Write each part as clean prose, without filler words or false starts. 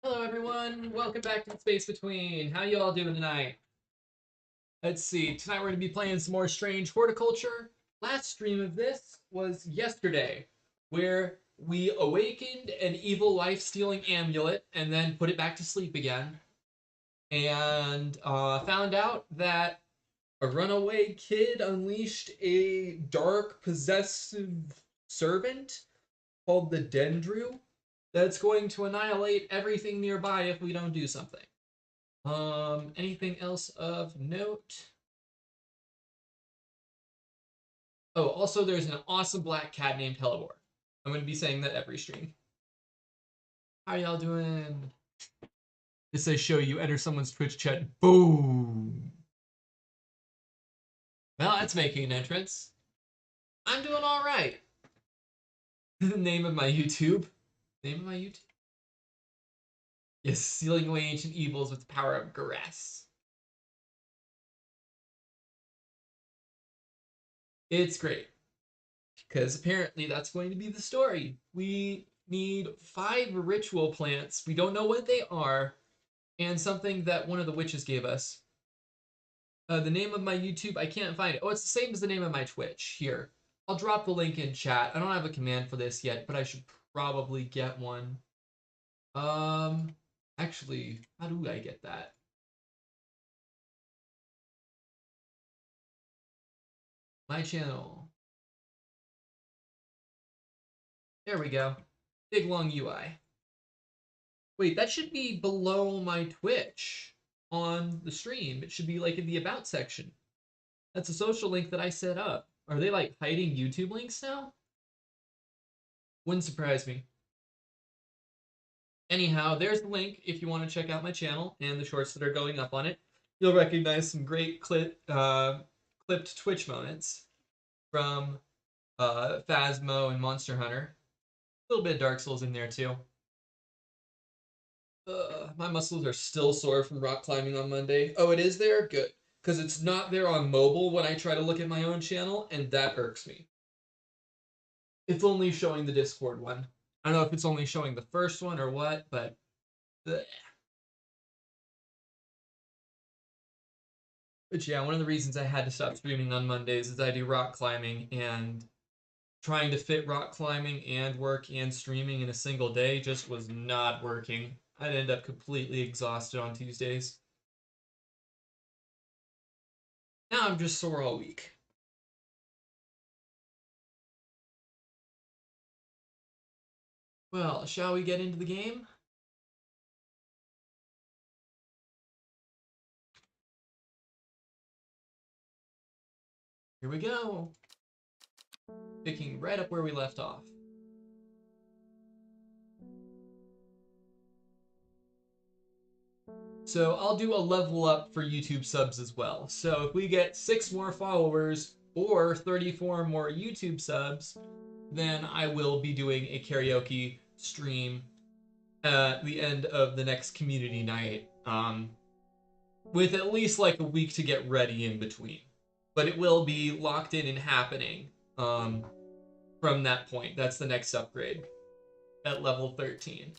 Hello, everyone. Welcome back to the Space Between. How you all doing tonight? Let's see. Tonight we're going to be playing some more Strange Horticulture. Last stream of this was yesterday, where we awakened an evil life-stealing amulet and then put it back to sleep again, and found out that a runaway kid unleashed a dark, possessive servant called the Dendrew that's going to annihilate everything nearby if we don't do something. Anything else of note? Oh, also there's an awesome black cat named Hellebore. I'm going to be saying that every stream. How y'all doing? It says show you enter someone's Twitch chat. Boom. Well, that's making an entrance. I'm doing all right. Name of my YouTube. Name of my YouTube. Yes, sealing away ancient evils with the power of Garess. It's great. Because apparently that's going to be the story. We need 5 ritual plants. We don't know what they are. And something that one of the witches gave us. The name of my YouTube, I can't find it. Oh, it's the same as the name of my Twitch. Here. I'll drop the link in chat. I don't have a command for this yet, but I should probably get one. Actually, how do I get that? My channel. There we go. Big long UI. Wait, that should be below my Twitch on the stream. It should be like in the about section. That's a social link that I set up. Are they like hiding YouTube links now? Wouldn't surprise me. Anyhow, there's the link if you want to check out my channel and the shorts that are going up on it. You'll recognize some great clipped Twitch moments from Phasmo and Monster Hunter. A little bit of Dark Souls in there too. My muscles are still sore from rock climbing on Monday. Oh, it is there? Good. Because it's not there on mobile when I try to look at my own channel, and that irks me. It's only showing the Discord one. I don't know if it's only showing the first one or what, but... Bleh. But yeah, one of the reasons I had to stop streaming on Mondays is I do rock climbing, and trying to fit rock climbing and work and streaming in a single day just was not working. I'd end up completely exhausted on Tuesdays. Now I'm just sore all week. Well, shall we get into the game? Here we go. Picking right up where we left off. So I'll do a level up for YouTube subs as well. So if we get 6 more followers or 34 more YouTube subs, then I will be doing a karaoke stream at the end of the next community night, with at least like a week to get ready in between. But it will be locked in and happening from that point. That's the next upgrade at level 13.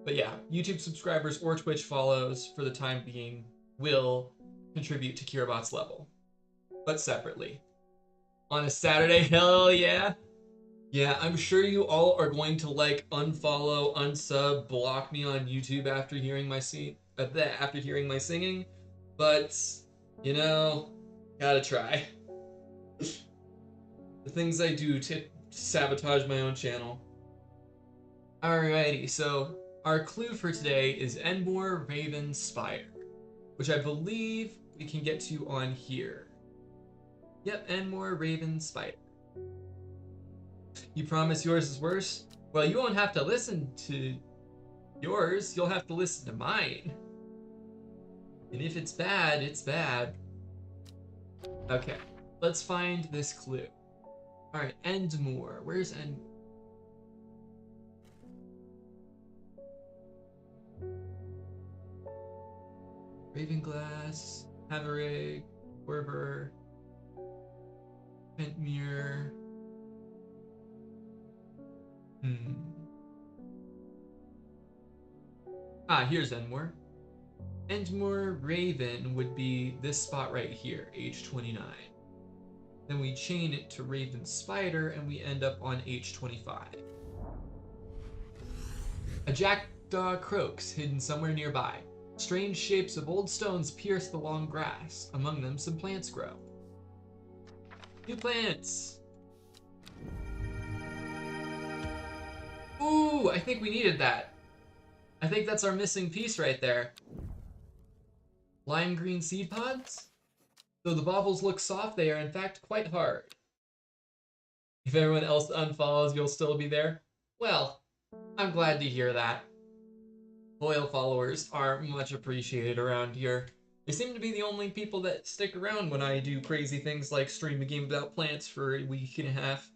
But yeah, YouTube subscribers or Twitch follows for the time being will contribute to Kiribot's level, but separately. On a Saturday, hell yeah. Yeah, I'm sure you all are going to like unfollow, unsub, block me on YouTube after hearing my singing, but you know, gotta try. The things I do to sabotage my own channel. Alrighty, so our clue for today is Enmore Raven Spire, which I believe we can get to on here. Yep, Enmore Raven Spire. You promise yours is worse? Well, you won't have to listen to yours, you'll have to listen to mine. And if it's bad, it's bad. Okay, let's find this clue. Alright, Endmore. Where's Endmore? Ravenglass, Haverig, Werber, Pentmere. Here's Endmore. Endmore Raven would be this spot right here, age 29. Then we chain it to Raven Spider, and we end up on age 25. A jackdaw croaks, hidden somewhere nearby. Strange shapes of old stones pierce the long grass. Among them, some plants grow. New plants! Ooh, I think we needed that. I think that's our missing piece right there. Lime green seed pods? Though the baubles look soft, they are in fact quite hard. If everyone else unfollows, you'll still be there? Well, I'm glad to hear that. Loyal followers are much appreciated around here. They seem to be the only people that stick around when I do crazy things like stream a game about plants for a week and a half.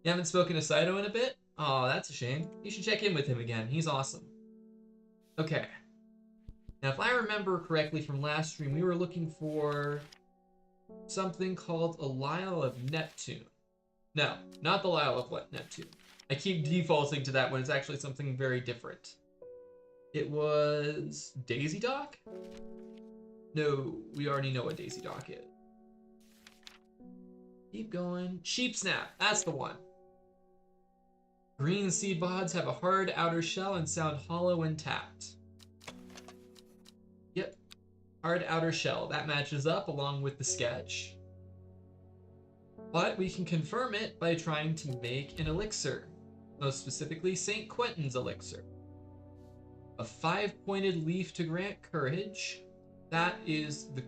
You haven't spoken to Saito in a bit? Oh, that's a shame. You should check in with him again. He's awesome. Okay. Now, if I remember correctly from last stream, we were looking for something called a Lyle of Neptune. No, not the Lyle of what? Neptune. I keep defaulting to that when it's actually something very different. It was Daisy Dock? No, we already know what Daisy Dock is. Keep going. Sheep Snap, that's the one. Green seed pods have a hard outer shell and sound hollow when tapped. Yep, hard outer shell. That matches up along with the sketch. But we can confirm it by trying to make an elixir. Most specifically, St. Quentin's elixir. A 5-pointed leaf to grant courage. That is the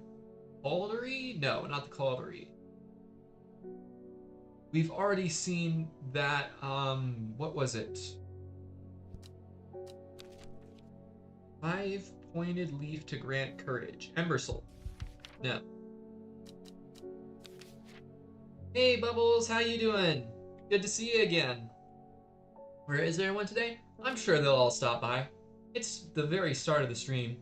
Caldery? No, not the Caldery. We've already seen that, what was it? 5-pointed leaf to grant courage. Ember Soul. No. Hey, Bubbles, how you doing? Good to see you again. Where is everyone today? I'm sure they'll all stop by. It's the very start of the stream.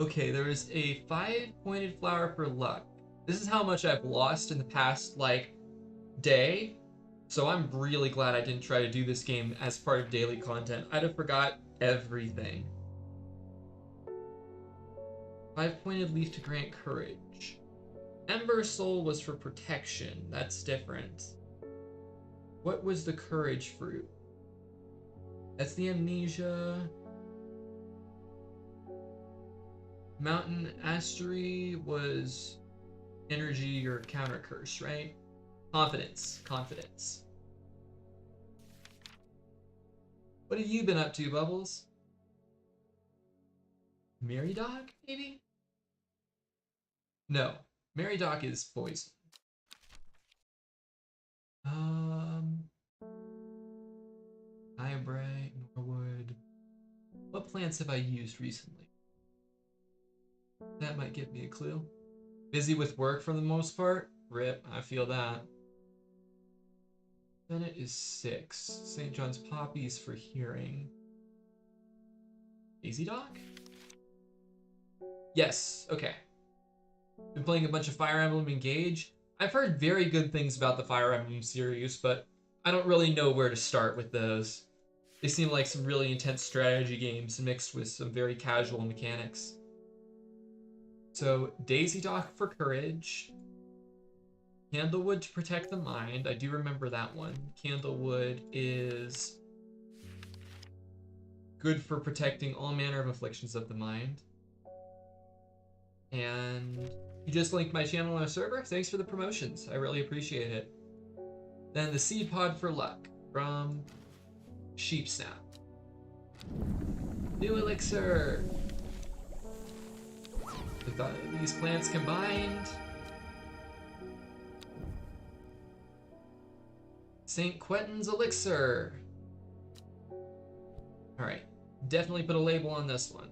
Okay, there is a 5-pointed flower for luck. This is how much I've lost in the past, like, day. So I'm really glad I didn't try to do this game as part of daily content. I'd have forgot everything. 5-pointed leaf to grant courage. Ember Soul was for protection. That's different. What was the courage fruit? That's the amnesia. Mountain Astery was energy or counter curse, right? Confidence. Confidence. What have you been up to, Bubbles? Mary Dog, maybe? No. Mary Dog is poison. Eyebright, Norwood. What plants have I used recently? That might give me a clue. Busy with work for the most part? Rip, I feel that. Bennett is 6. St. John's Poppies for hearing. Daisy Dog? Yes, okay. Been playing a bunch of Fire Emblem Engage. I've heard very good things about the Fire Emblem series, but I don't really know where to start with those. They seem like some really intense strategy games mixed with some very casual mechanics. So, Daisy Dog for courage. Candlewood to protect the mind. I do remember that one. Candlewood is good for protecting all manner of afflictions of the mind. And you just linked my channel on a server? Thanks for the promotions. I really appreciate it. Then the Seed Pod for luck from Sheep Snap. New elixir. These plants combined. St. Quentin's elixir. All right, definitely put a label on this one.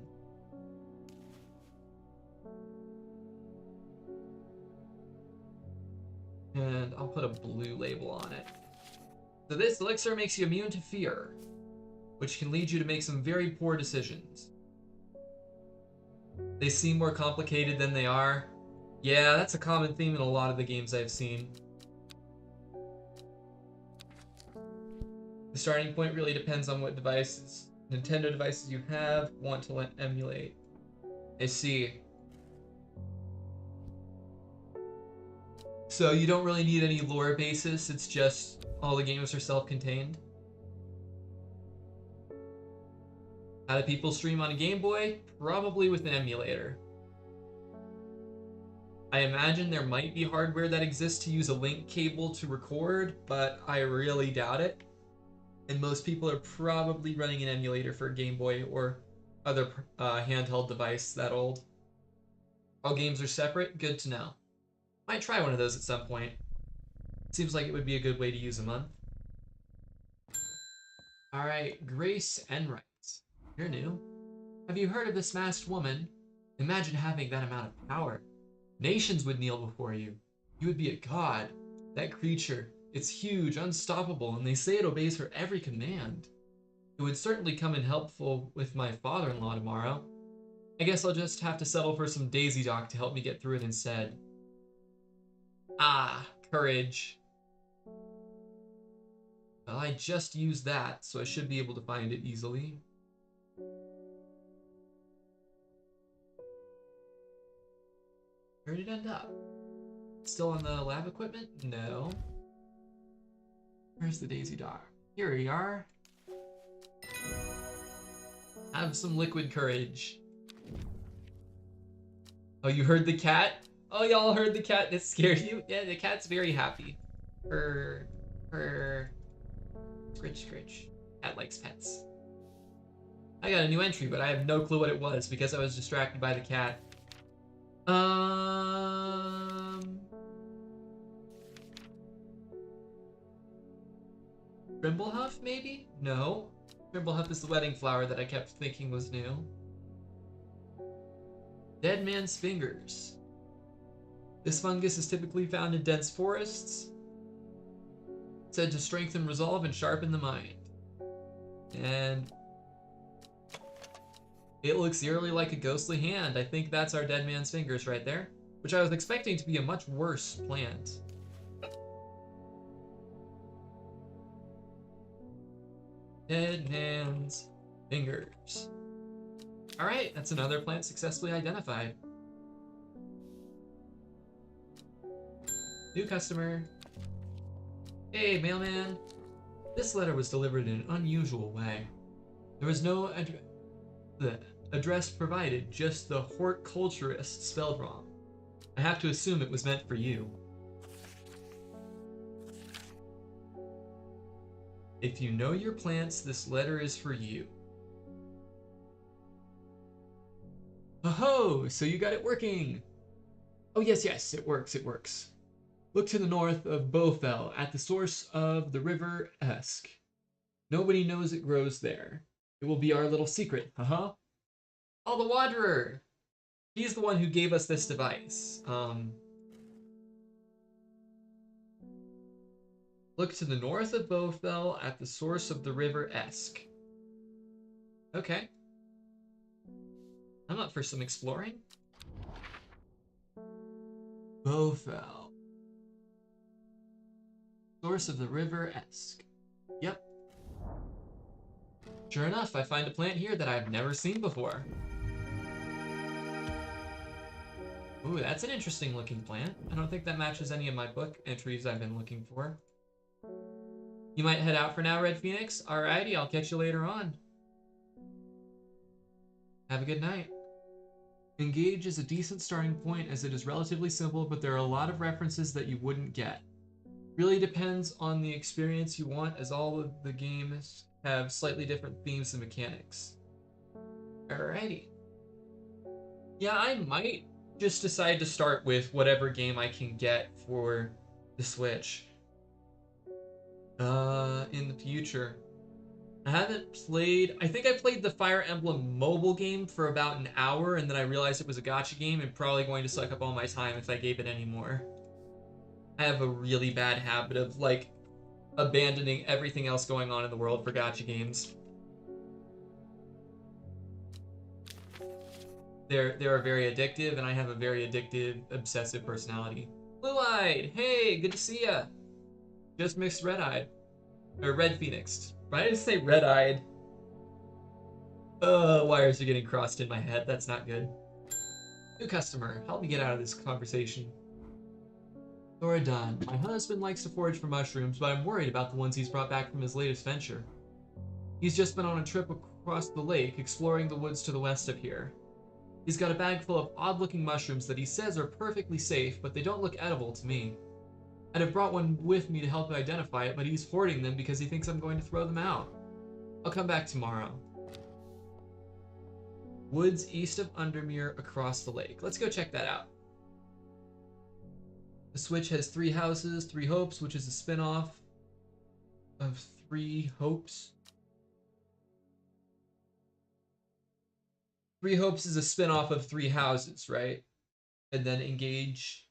And I'll put a blue label on it. So this elixir makes you immune to fear, which can lead you to make some very poor decisions. They seem more complicated than they are. Yeah, that's a common theme in a lot of the games I've seen. The starting point really depends on what devices, Nintendo devices you have, want to emulate. I see. So you don't really need any lore basis, it's just all the games are self-contained. How do people stream on a Game Boy? Probably with an emulator. I imagine there might be hardware that exists to use a link cable to record, but I really doubt it. And most people are probably running an emulator for a Game Boy or other handheld device that old. All games are separate? Good to know. Might try one of those at some point. Seems like it would be a good way to use a month. Alright, Grace Enright. You're new. Have you heard of this masked woman? Imagine having that amount of power. Nations would kneel before you. You would be a god. That creature, it's huge, unstoppable, and they say it obeys her every command. It would certainly come in helpful with my father-in-law tomorrow. I guess I'll just have to settle for some Daisy Dog to help me get through it instead. Ah, courage. Well, I just used that, so I should be able to find it easily. Where did it end up? Still on the lab equipment? No. Where's the Daisy Dog? Here we are. Have some liquid courage. Oh, you heard the cat? Oh, y'all heard the cat that scared you? Yeah, the cat's very happy. Scritch, scritch. Cat likes pets. I got a new entry, but I have no clue what it was because I was distracted by the cat. Trimblehuff, maybe? No. Trimblehuff is the wedding flower that I kept thinking was new. Dead man's fingers. This fungus is typically found in dense forests. Said to strengthen resolve and sharpen the mind. And it looks eerily like a ghostly hand. I think that's our dead man's fingers right there, which I was expecting to be a much worse plant. Dead man's fingers. Alright, that's another plant successfully identified. New customer. Hey, mailman. This letter was delivered in an unusual way. There was no address provided, just the horticulturist spelled wrong. I have to assume it was meant for you. If you know your plants, this letter is for you. Oh-ho! So you got it working! Oh yes, it works. Look to the north of Bowfell, at the source of the river Esk. Nobody knows it grows there. It will be our little secret, haha. Oh, the Wanderer! He's the one who gave us this device. Look to the north of Bowfell, at the source of the river Esk. Okay. I'm up for some exploring. Bowfell. Source of the river Esk. Yep. Sure enough, I find a plant here that I've never seen before. Ooh, that's an interesting looking plant. I don't think that matches any of my book entries I've been looking for. You might head out for now, Red Phoenix? Alrighty, I'll catch you later on. Have a good night. Engage is a decent starting point as it is relatively simple, but there are a lot of references that you wouldn't get. Really depends on the experience you want, as all of the games have slightly different themes and mechanics. Alrighty. Yeah, I might just decide to start with whatever game I can get for the Switch in the future. I haven't played... I think I played the Fire Emblem mobile game for about an hour, and then I realized it was a gacha game and probably going to suck up all my time if I gave it any more. I have a really bad habit of, like, abandoning everything else going on in the world for gacha games. They are very addictive, and I have a very addictive, obsessive personality. Blue-eyed! Hey, good to see ya! Just mixed red-eyed. Or Red Phoenix. Why did I say red-eyed? Wires are getting crossed in my head. That's not good. New customer. Help me get out of this conversation. Thoradon. My husband likes to forage for mushrooms, but I'm worried about the ones he's brought back from his latest venture. He's just been on a trip across the lake, exploring the woods to the west of here. He's got a bag full of odd-looking mushrooms that he says are perfectly safe, but they don't look edible to me. I'd have brought one with me to help identify it, but he's hoarding them because he thinks I'm going to throw them out. I'll come back tomorrow. Woods east of Undermere across the lake. Let's go check that out. The Switch has 3 houses, 3 hopes, which is a spin-off of 3 hopes. 3 hopes is a spin-off of 3 houses, right? And then engage.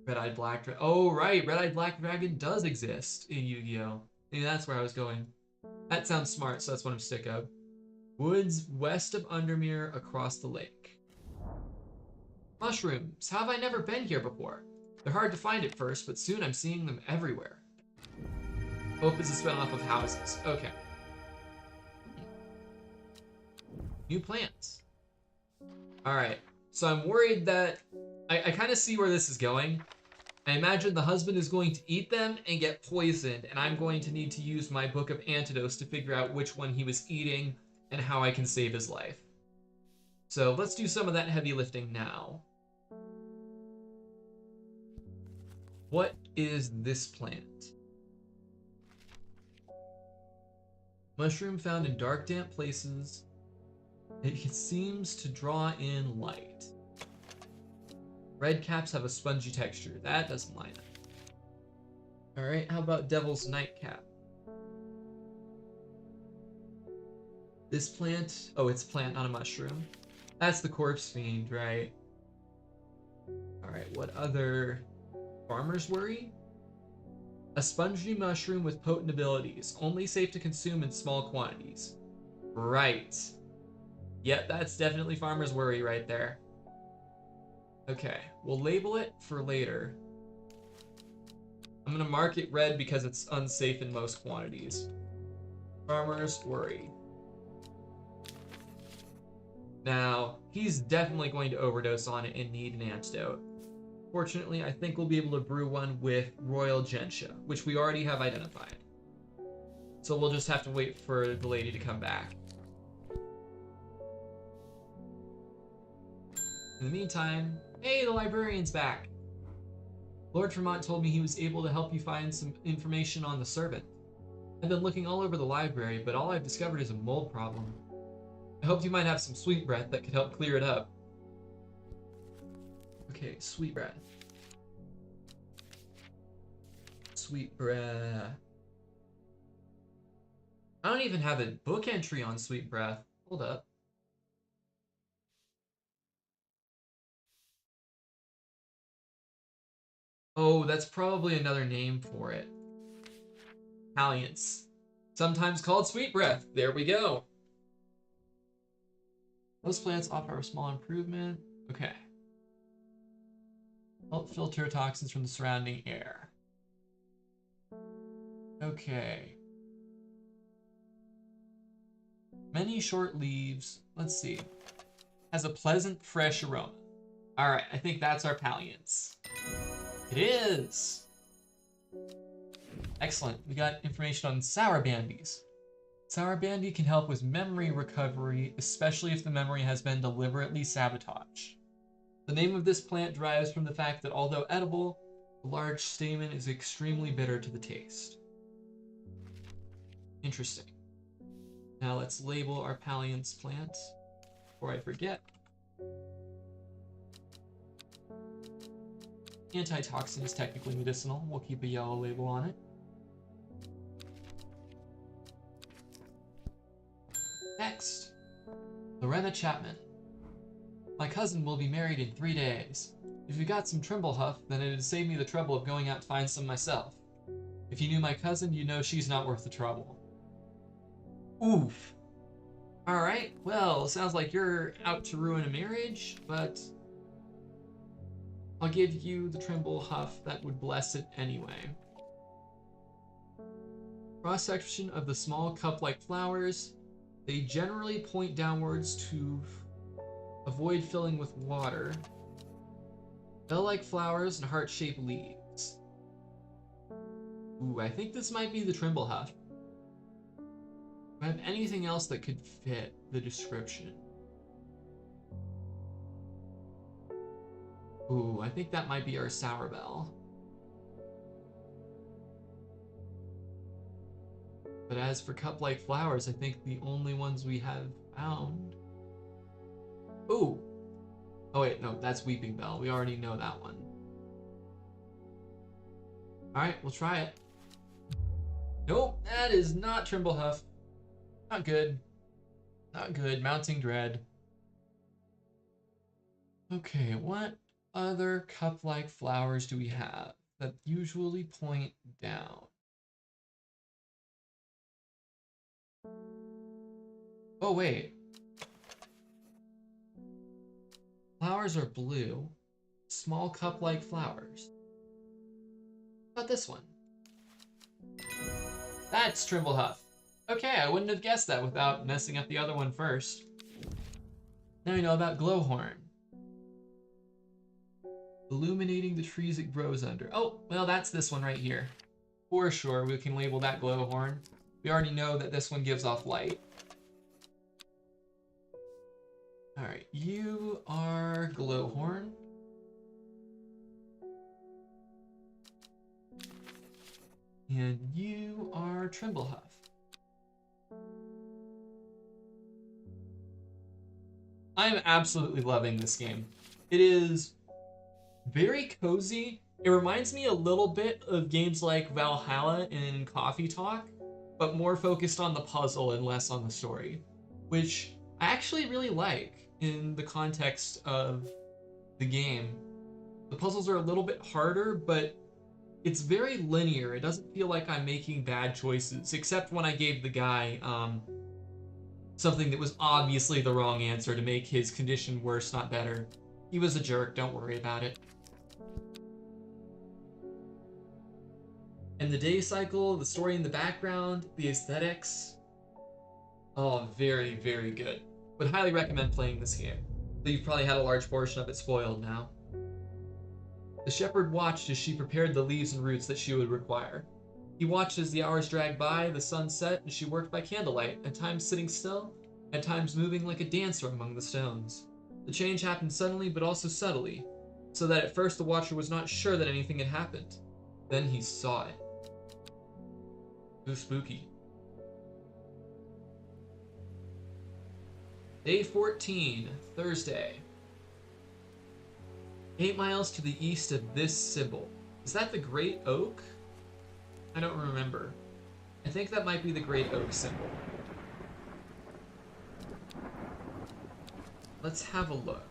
Red-Eyed Black Dragon. Oh, right. Red-Eyed Black Dragon does exist in Yu-Gi-Oh! Maybe that's where I was going. That sounds smart, so that's what I'm sick of. Woods west of Undermere across the lake. Mushrooms. How have I never been here before? They're hard to find at first, but soon I'm seeing them everywhere. Hope is a spin-off of houses. Okay. New plants. Alright. So I'm worried that... I kind of see where this is going. I imagine the husband is going to eat them and get poisoned, and I'm going to need to use my book of antidotes to figure out which one he was eating and how I can save his life. So let's do some of that heavy lifting now. What is this plant? Mushroom found in dark, damp places. It seems to draw in light. Red caps have a spongy texture. That doesn't line up. Alright, how about Devil's Nightcap? This plant... Oh, it's a plant, not a mushroom. That's the Corpse Fiend, right? Alright, what other... Farmer's Worry? A spongy mushroom with potent abilities. Only safe to consume in small quantities. Right. Yep, that's definitely Farmer's Worry right there. Okay, we'll label it for later. I'm gonna mark it red because it's unsafe in most quantities. Farmer's Worry. Now, he's definitely going to overdose on it and need an antidote. Fortunately, I think we'll be able to brew one with Royal Gentian, which we already have identified. So we'll just have to wait for the lady to come back. In the meantime, hey, the librarian's back! Lord Tremont told me he was able to help you find some information on the servant. I've been looking all over the library, but all I've discovered is a mold problem. I hoped you might have some sweet breath that could help clear it up. Okay, sweet breath. Sweet breath. I don't even have a book entry on sweet breath. Hold up. Oh, that's probably another name for it. Palliance. Sometimes called sweet breath. There we go. Most plants offer a small improvement. Okay. Help filter toxins from the surrounding air. Okay. Many short leaves. Let's see. Has a pleasant, fresh aroma. Alright, I think that's our Palliance. It is! Excellent. We got information on sour bandies. Sour bandy can help with memory recovery, especially if the memory has been deliberately sabotaged. The name of this plant derives from the fact that although edible, the large stamen is extremely bitter to the taste. Interesting. Now let's label our Palliance plant before I forget. Antitoxin is technically medicinal. We'll keep a yellow label on it. Next, Lorena Chapman. My cousin will be married in 3 days. If you got some Trimble Huff, then it'd save me the trouble of going out to find some myself. If you knew my cousin, you'd know she's not worth the trouble. Oof. Alright, well, sounds like you're out to ruin a marriage, but I'll give you the Trimble Huff that would bless it anyway. Cross-section of the small cup-like flowers. They generally point downwards to avoid filling with water. Bell-like flowers and heart-shaped leaves. Ooh, I think this might be the Trimble Huff. Do I have anything else that could fit the description? Ooh, I think that might be our Sour Bell. But as for cup-like flowers, I think the only ones we have found... Ooh! Oh wait, no, that's Weeping Bell. We already know that one. Alright, we'll try it. Nope, that is not Trimble Huff. Not good. Not good. Mounting Dread. Okay, what other cup-like flowers do we have that usually point down? Oh, wait. Flowers are blue. Small cup-like flowers. How about this one? That's Trimble Huff. Okay, I wouldn't have guessed that without messing up the other one first. Now we know about Glowhorn. Illuminating the trees it grows under. Oh, well, that's this one right here. For sure, we can label that Glowhorn. We already know that this one gives off light. Alright, you are Glowhorn. And you are Trimble Huff. I'm absolutely loving this game. It is very cozy. It reminds me a little bit of games like Valhalla and Coffee Talk, but more focused on the puzzle and less on the story, which I actually really like in the context of the game. The puzzles are a little bit harder, but it's very linear. It doesn't feel like I'm making bad choices, except when I gave the guy something that was obviously the wrong answer to make his condition worse, not better. He was a jerk, don't worry about it. And the day cycle, the story in the background, the aesthetics. Oh, very, very good. Would highly recommend playing this game, though you've probably had a large portion of it spoiled now. The shepherd watched as she prepared the leaves and roots that she would require. He watched as the hours dragged by, the sun set, and she worked by candlelight, at times sitting still, at times moving like a dancer among the stones. The change happened suddenly, but also subtly, so that at first the watcher was not sure that anything had happened. Then he saw it. It was spooky. Day 14, Thursday. 8 miles to the east of this symbol. Is that the Great Oak? I don't remember. I think that might be the Great Oak symbol. Let's have a look.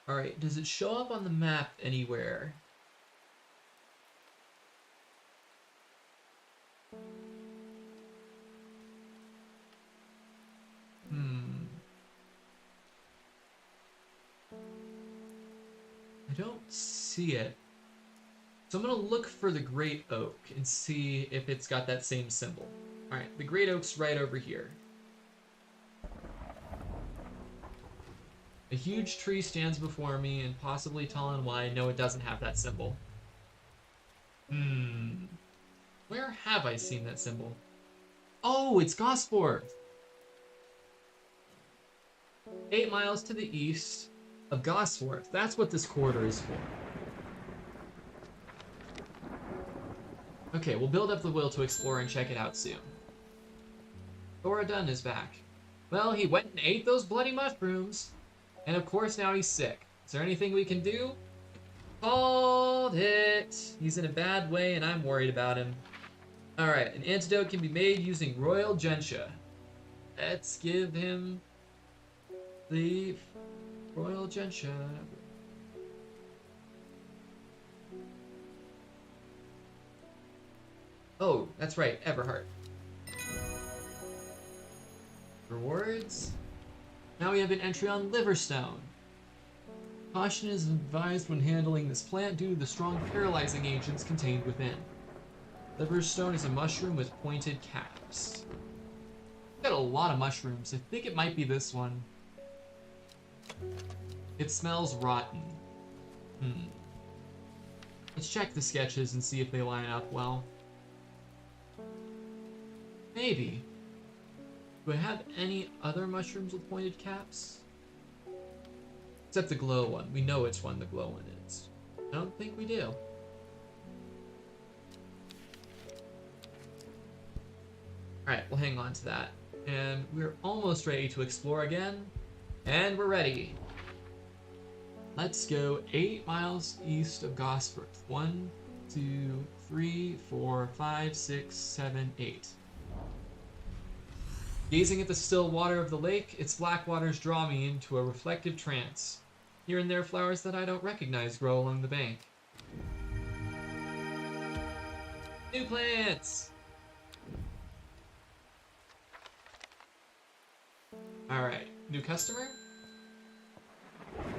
Alright, does it show up on the map anywhere? I don't see it. So I'm gonna look for the Great Oak and see if it's got that same symbol. Alright, the Great Oak's right over here. A huge tree stands before me, and possibly tall and wide. No, it doesn't have that symbol. Where have I seen that symbol? Oh, it's Gosforth! 8 miles to the east of Gosforth. That's what this corridor is for. Okay, we'll build up the will to explore and check it out soon. Thoradun is back. Well, he went and ate those bloody mushrooms. And of course now he's sick. Is there anything we can do? Called it! He's in a bad way and I'm worried about him. Alright, an antidote can be made using royal gentian. Let's give him the royal gentian. Oh, that's right, Everheart. Rewards? Now we have an entry on Liverstone. Caution is advised when handling this plant due to the strong paralyzing agents contained within. Liverstone is a mushroom with pointed caps. Got a lot of mushrooms. I think it might be this one. It smells rotten. Let's check the sketches and see if they line up well. Maybe. Do I have any other mushrooms with pointed caps? Except the glow one. We know which one the glow one is. I don't think we do. Alright, we'll hang on to that. And we're almost ready to explore again. And we're ready. Let's go 8 miles east of Gosforth. 1, 2, 3, 4, 5, 6, 7, 8. Gazing at the still water of the lake, its black waters draw me into a reflective trance. Here and there flowers that I don't recognize grow along the bank. New plants! Alright, new customer?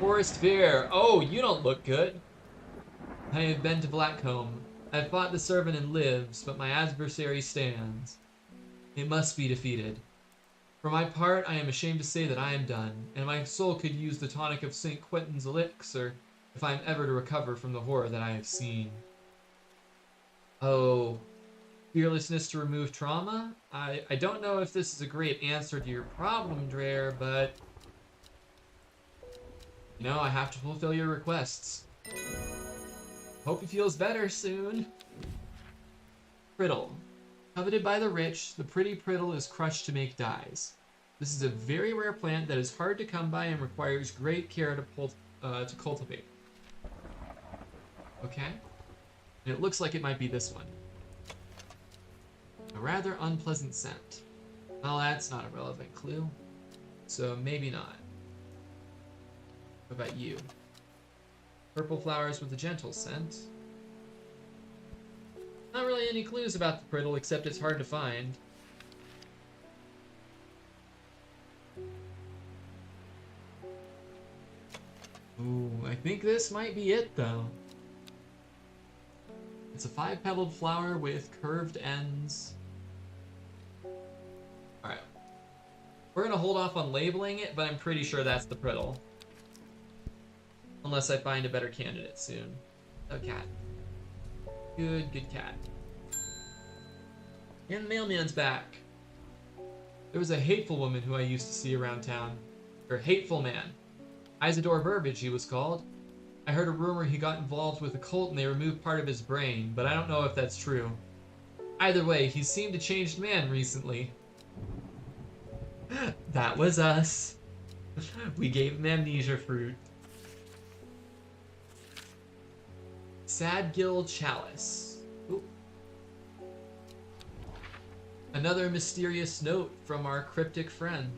Forest Fair. Oh, you don't look good. I have been to Blackcomb. I have fought the servant and lives, but my adversary stands. It must be defeated. For my part, I am ashamed to say that I am done, and my soul could use the tonic of St. Quentin's elixir if I am ever to recover from the horror that I have seen. Oh, fearlessness to remove trauma? I don't know if this is a great answer to your problem, Dreher, but... You know, I have to fulfill your requests. Hope he feels better soon. Riddle. Coveted by the rich, the pretty priddle is crushed to make dyes. This is a very rare plant that is hard to come by and requires great care to cultivate. Okay. And it looks like it might be this one. A rather unpleasant scent. Well, that's not a relevant clue. So maybe not. What about you? Purple flowers with a gentle scent. Not really any clues about the priddle, except it's hard to find. Ooh, I think this might be it, though. It's a 5-petaled flower with curved ends. Alright. We're gonna hold off on labeling it, but I'm pretty sure that's the priddle. Unless I find a better candidate soon. Oh, cat. Good cat. And the mailman's back. There was a hateful woman who I used to see around town. Or hateful man. Isidore Burbage, he was called. I heard a rumor he got involved with a cult and they removed part of his brain, but I don't know if that's true. Either way, he seemed a changed man recently. That was us. We gave him amnesia fruit. Sadgill Chalice. Ooh. Another mysterious note from our cryptic friend.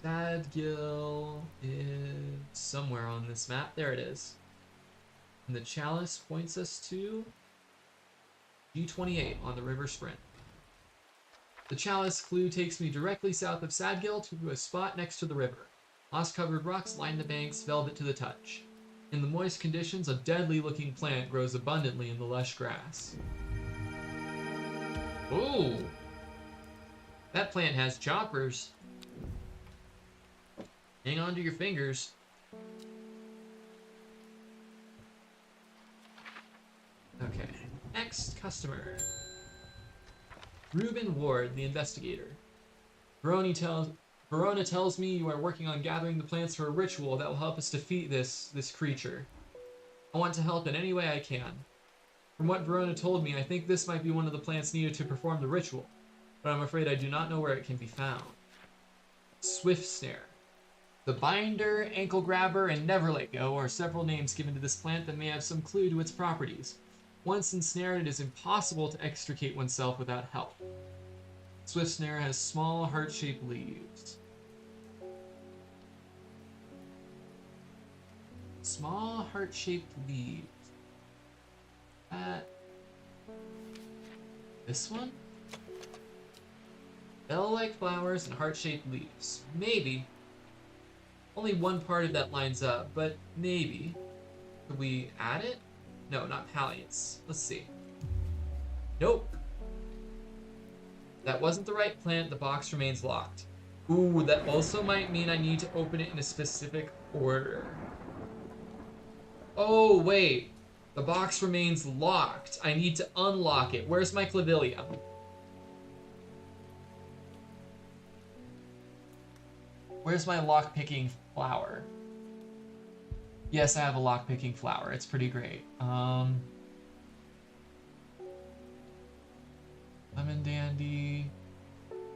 Sadgill is somewhere on this map. There it is. And the chalice points us to G28 on the River Sprint. The chalice clue takes me directly south of Sadgill to a spot next to the river. Moss-covered rocks line the banks, velvet to the touch. In the moist conditions, a deadly-looking plant grows abundantly in the lush grass. Ooh! That plant has choppers. Hang on to your fingers. Okay, next customer. Reuben Ward, the investigator. Verona tells me you are working on gathering the plants for a ritual that will help us defeat this creature. I want to help in any way I can. From what Verona told me, I think this might be one of the plants needed to perform the ritual, but I'm afraid I do not know where it can be found. Swift Snare. The binder, ankle grabber, and never let go are several names given to this plant that may have some clue to its properties. Once ensnared, it is impossible to extricate oneself without help. Swift Snare has small, heart-shaped leaves. Small, heart-shaped leaves. This one? Bell-like flowers and heart-shaped leaves. Maybe. Only one part of that lines up, but maybe. Could we add it? No, not palliates. Let's see. Nope. That wasn't the right plant. The box remains locked. Ooh, that also might mean I need to open it in a specific order. Oh, wait. The box remains locked. I need to unlock it. Where's my clavilium? Where's my lock-picking flower? Yes, I have a lock-picking flower. It's pretty great. Lemon Dandy.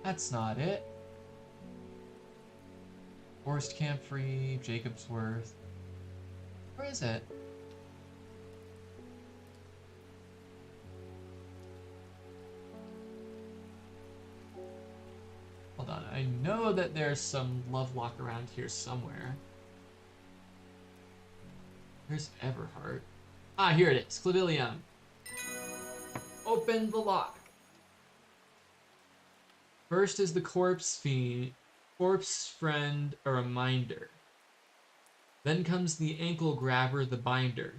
That's not it. Forest Camphor, Jacob's Worth. Where is it? Hold on. I know that there's some Lovelock around here somewhere. Where's Everheart? Ah, here it is. Clavilium. Open the lock. First is the corpse friend, a reminder. Then comes the ankle grabber, the binder.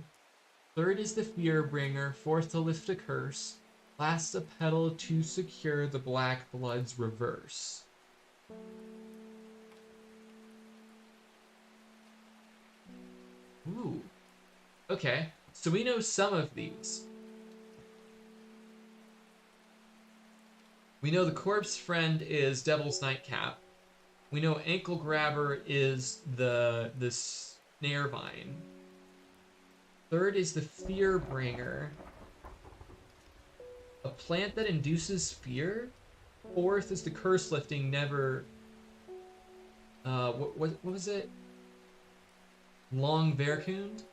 Third is the fear bringer, fourth to lift a curse. Last a petal to secure the black blood's reverse. Ooh. Okay, so we know some of these. We know the corpse friend is Devil's Nightcap. We know ankle grabber is the snare vine. Third is the fear bringer. A plant that induces fear. Fourth is the curse lifting never. What was it? Long Verkund.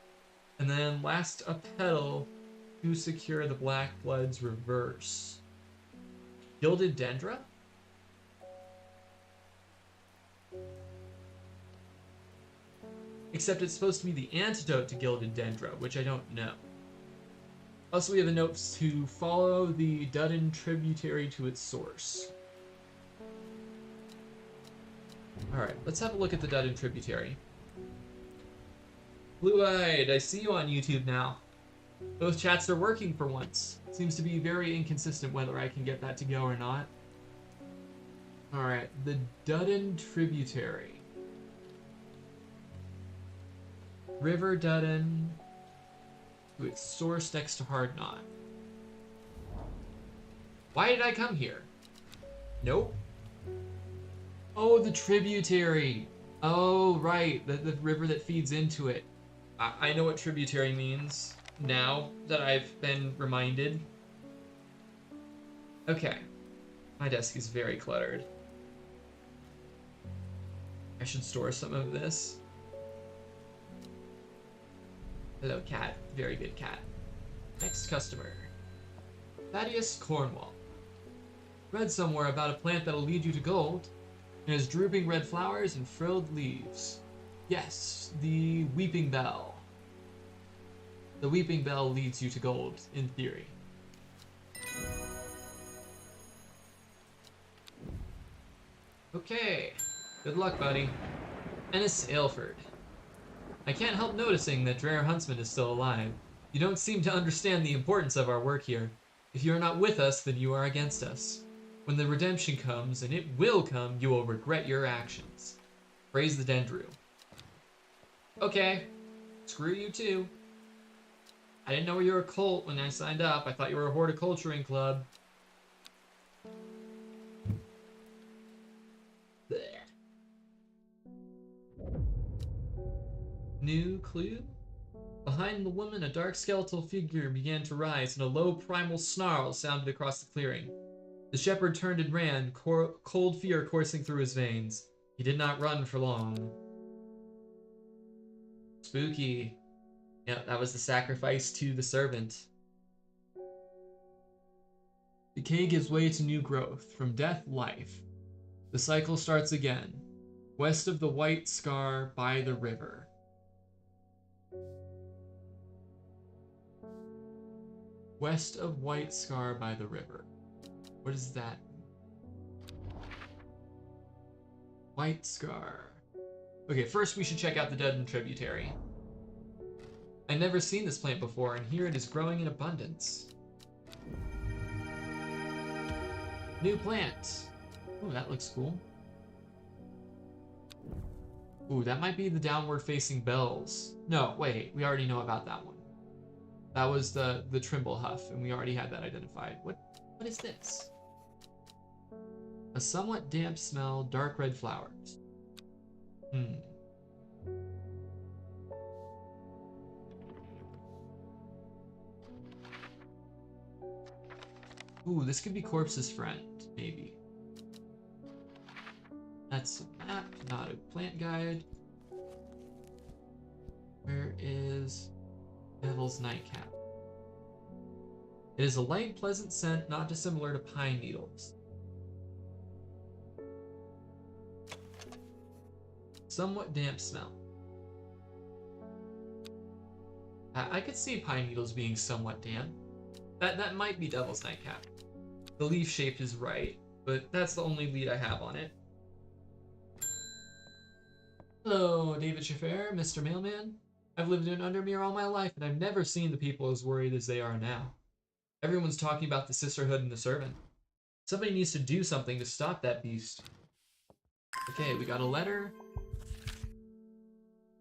And then last a petal to secure the Black Blood's reverse. Gilded Dendra? Except it's supposed to be the antidote to Gilded Dendra, which I don't know. Also, we have a note to follow the Dudden tributary to its source. Alright, let's have a look at the Dudden tributary. Blue-eyed, I see you on YouTube now. Both chats are working for once. Seems to be very inconsistent whether I can get that to go or not. Alright, the Dudden tributary. River Dudden to its source next to Hard Knot. Why did I come here? Nope. Oh, the tributary. Oh, right. The river that feeds into it. I know what tributary means now that I've been reminded. Okay. My desk is very cluttered. I should store some of this. Hello, cat. Very good cat. Next customer. Thaddeus Cornwall. Read somewhere about a plant that'll lead you to gold. It has drooping red flowers and frilled leaves. Yes, the Weeping Bell. The Weeping Bell leads you to gold, in theory. Okay. Good luck, buddy. Ennis Aylford. I can't help noticing that Dreher Huntsman is still alive. You don't seem to understand the importance of our work here. If you are not with us, then you are against us. When the redemption comes, and it will come, you will regret your actions. Praise the Dendrew. Okay. Screw you too. I didn't know you were a cult when I signed up. I thought you were a horticulturing club. Blech. New clue? Behind the woman, a dark skeletal figure began to rise, and a low primal snarl sounded across the clearing. The shepherd turned and ran, cold fear coursing through his veins. He did not run for long. Spooky. Yep, that was the sacrifice to the servant. Decay gives way to new growth. From death, life. The cycle starts again. West of the White Scar, by the river. West of White Scar, by the river. What is that? White Scar. Okay, first we should check out the Dudden tributary. I've never seen this plant before, and here it is growing in abundance. New plant. Ooh, that looks cool. Ooh, that might be the downward facing bells. No, wait, we already know about that one. That was the Trimble Huff, and we already had that identified. What is this? A somewhat damp smell, dark red flowers. Ooh, this could be Corpse's friend, maybe. That's a map, not a plant guide. Where is Devil's Nightcap? It is a light, pleasant scent, not dissimilar to pine needles. Somewhat damp smell. I could see pine needles being somewhat damp. That might be Devil's Nightcap. The leaf shape is right, but that's the only lead I have on it. Hello, David Schaffer, Mr. Mailman. I've lived in Undermere all my life, and I've never seen the people as worried as they are now. Everyone's talking about the sisterhood and the servant. Somebody needs to do something to stop that beast. Okay, we got a letter.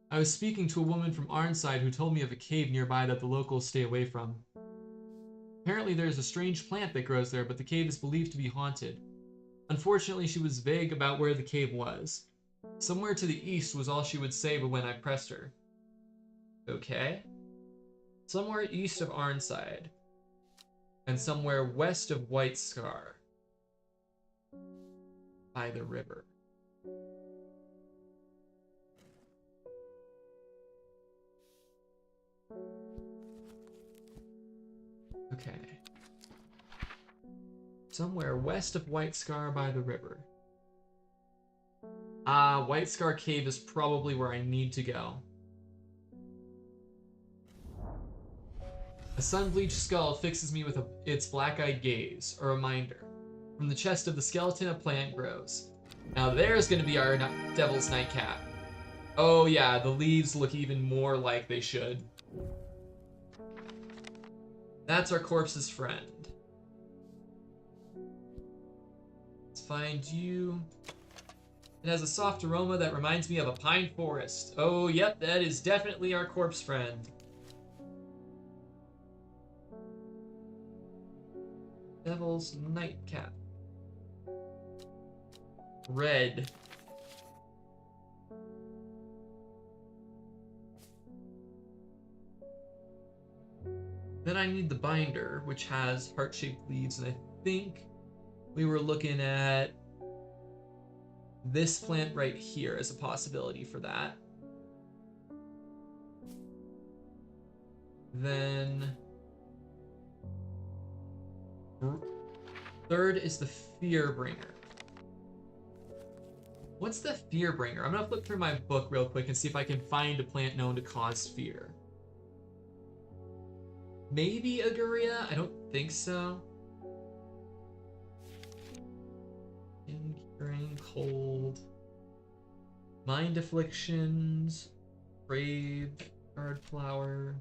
I was speaking to a woman from Arnside who told me of a cave nearby that the locals stay away from. Apparently there's a strange plant that grows there, but the cave is believed to be haunted. Unfortunately, she was vague about where the cave was. Somewhere to the east was all she would say when I pressed her. Okay. Somewhere east of Arnside. And somewhere west of White Scar. By the river. Okay. Somewhere west of White Scar by the river. White Scar Cave is probably where I need to go. A sun-bleached skull fixes me with its black-eyed gaze, a reminder. From the chest of the skeleton, a plant grows. Now there's going to be our Devil's Nightcap. Oh yeah, the leaves look even more like they should. That's our corpse's friend. Let's find you. It has a soft aroma that reminds me of a pine forest. Oh, yep, that is definitely our corpse friend. Devil's Nightcap. Red. Then I need the binder, which has heart-shaped leaves, and I think we were looking at this plant right here as a possibility for that. Then third is the Fear Bringer. What's the Fear Bringer? I'm gonna flip through my book real quick and see if I can find a plant known to cause fear. Maybe Aguria? I don't think so. Curing cold. Mind afflictions. Brave. Guard flower.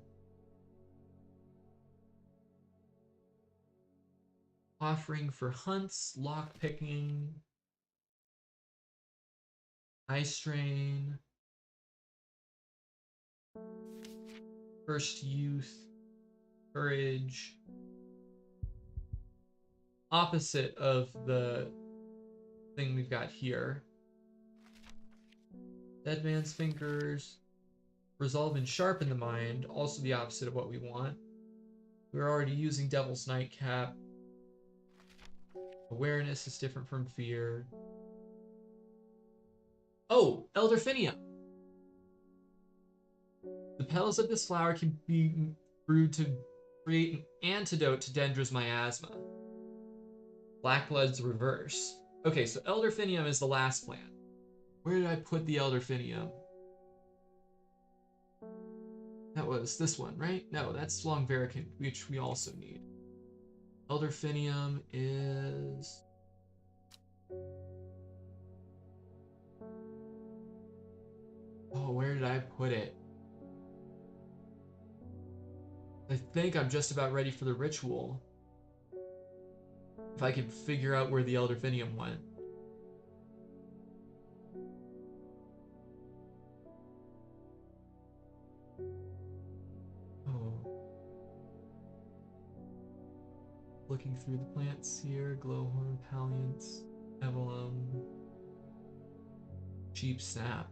Offering for hunts. Lock picking. Eye strain. First youth. Courage. Opposite of the thing we've got here. Dead man's fingers. Resolve and sharpen the mind. Also the opposite of what we want. We're already using Devil's Nightcap. Awareness is different from fear. Oh, Elderfinium. The petals of this flower can be brewed to create an antidote to Dendrew's miasma. Black blood's reverse. Okay, so Elderfinium is the last plant. Where did I put the Elderfinium? That was this one, right? No, that's Longvericant, which we also need. Elderfinium is... Oh, where did I put it? I think I'm just about ready for the ritual. If I can figure out where the Elderfinium went. Oh. Looking through the plants here. Glowhorn, Palliance, Evelum, Cheap Sap.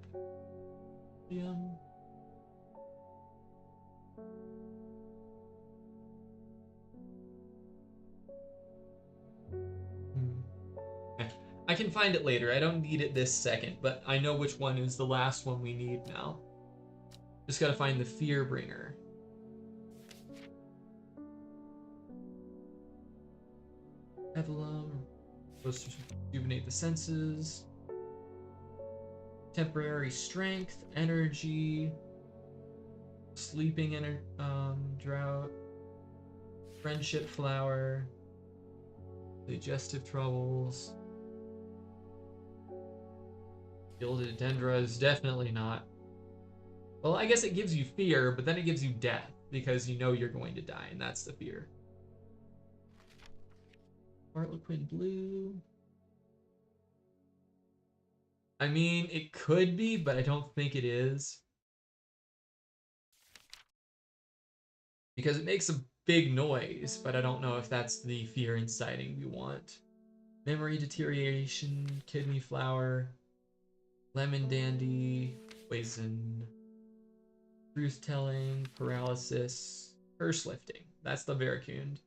I can find it later. I don't need it this second, but I know which one is the last one we need now. Just gotta find the Fear Bringer. Evelum, supposed to rejuvenate the senses. Temporary strength, energy, sleeping drought, friendship flower, digestive troubles. Gilded Dendra is definitely not. Well, I guess it gives you fear, but then it gives you death because you know you're going to die, and that's the fear. Harlequin blue. I mean, it could be, but I don't think it is. Because it makes a big noise, but I don't know if that's the fear inciting we want. Memory deterioration, kidney flower, lemon dandy, poison, truth telling, paralysis, curse lifting. That's the Veracund.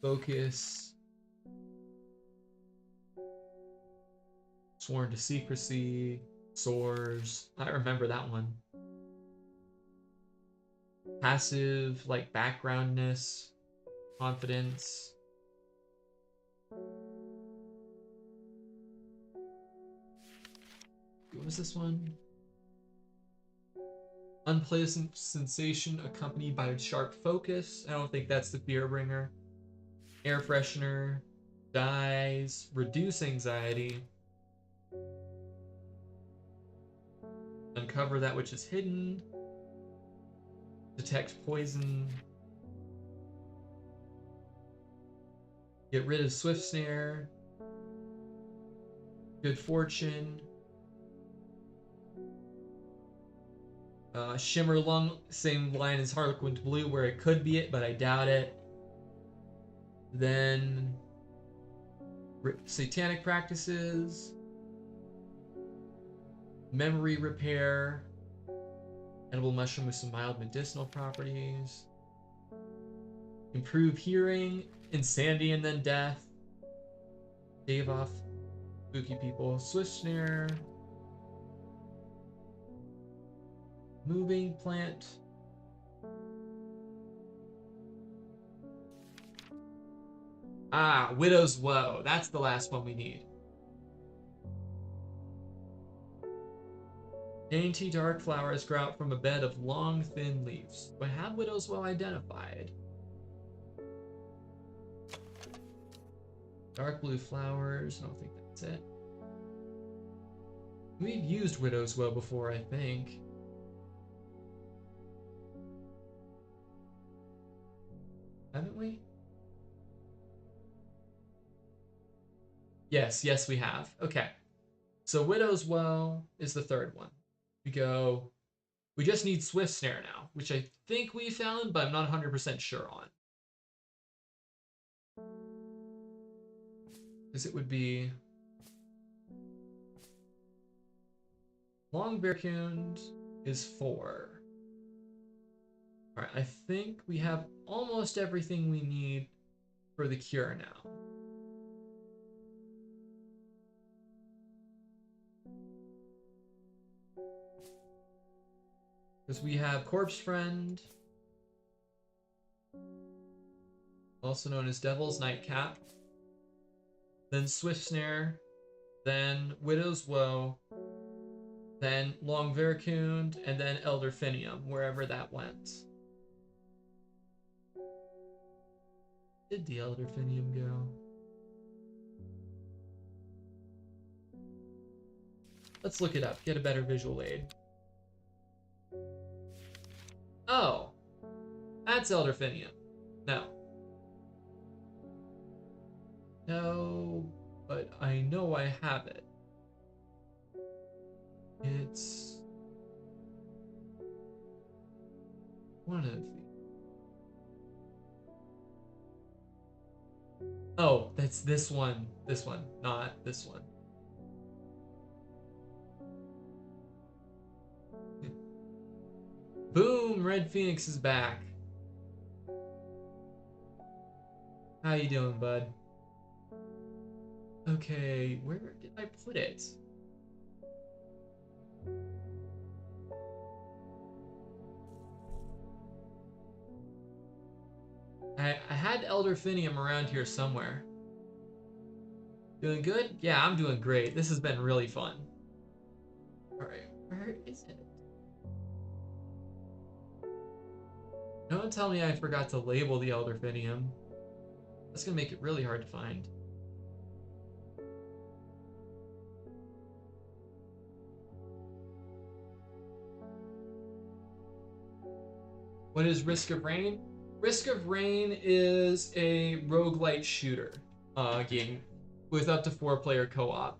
Focus. Sworn to secrecy. Soars. I remember that one. Passive, like backgroundness. Confidence. What was this one? Unpleasant sensation accompanied by a sharp focus. I don't think that's the fear bringer. Air freshener. Dies. Reduce anxiety. Uncover that which is hidden. Detect poison. Get rid of swift snare. Good fortune. Shimmer lung, same line as Harlequin Blue, where it could be it, but I doubt it. Then satanic practices, memory repair, edible mushroom with some mild medicinal properties, improve hearing, insanity and then death, stave off spooky people, swift snare, moving plant. Ah, Widow's Woe. That's the last one we need. Dainty dark flowers grow out from a bed of long, thin leaves. Do I have Widow's Woe identified? Dark blue flowers. I don't think that's it. We've used Widow's Woe before, I think. Haven't we? Yes, we have. Okay. So Widow's Woe is the third one. We just need Swift Snare now, which I think we found, but I'm not 100% sure on. Because it would be Long Bearcound is 4. Alright, I think we have almost everything we need for the cure now. Because we have Corpse Friend, also known as Devil's Nightcap, then Swift Snare, then Widow's Woe, then Long Veracund, and then Elderfinium, wherever that went. Did the Elderfinium go? Let's look it up, get a better visual aid. Oh, that's Elderfinium. No. No, but I know I have it. It's one of these. Oh, that's this one. This one, not this one. Boom! Red Phoenix is back. How you doing, bud? Okay, where did I put it? I had Elderfinium around here somewhere. Doing good? Yeah, I'm doing great. This has been really fun. Alright, where is it? Don't tell me I forgot to label the Elderfinium. That's gonna make it really hard to find. What is Risk of Rain? Risk of Rain is a roguelite shooter game with up to 4-player co-op.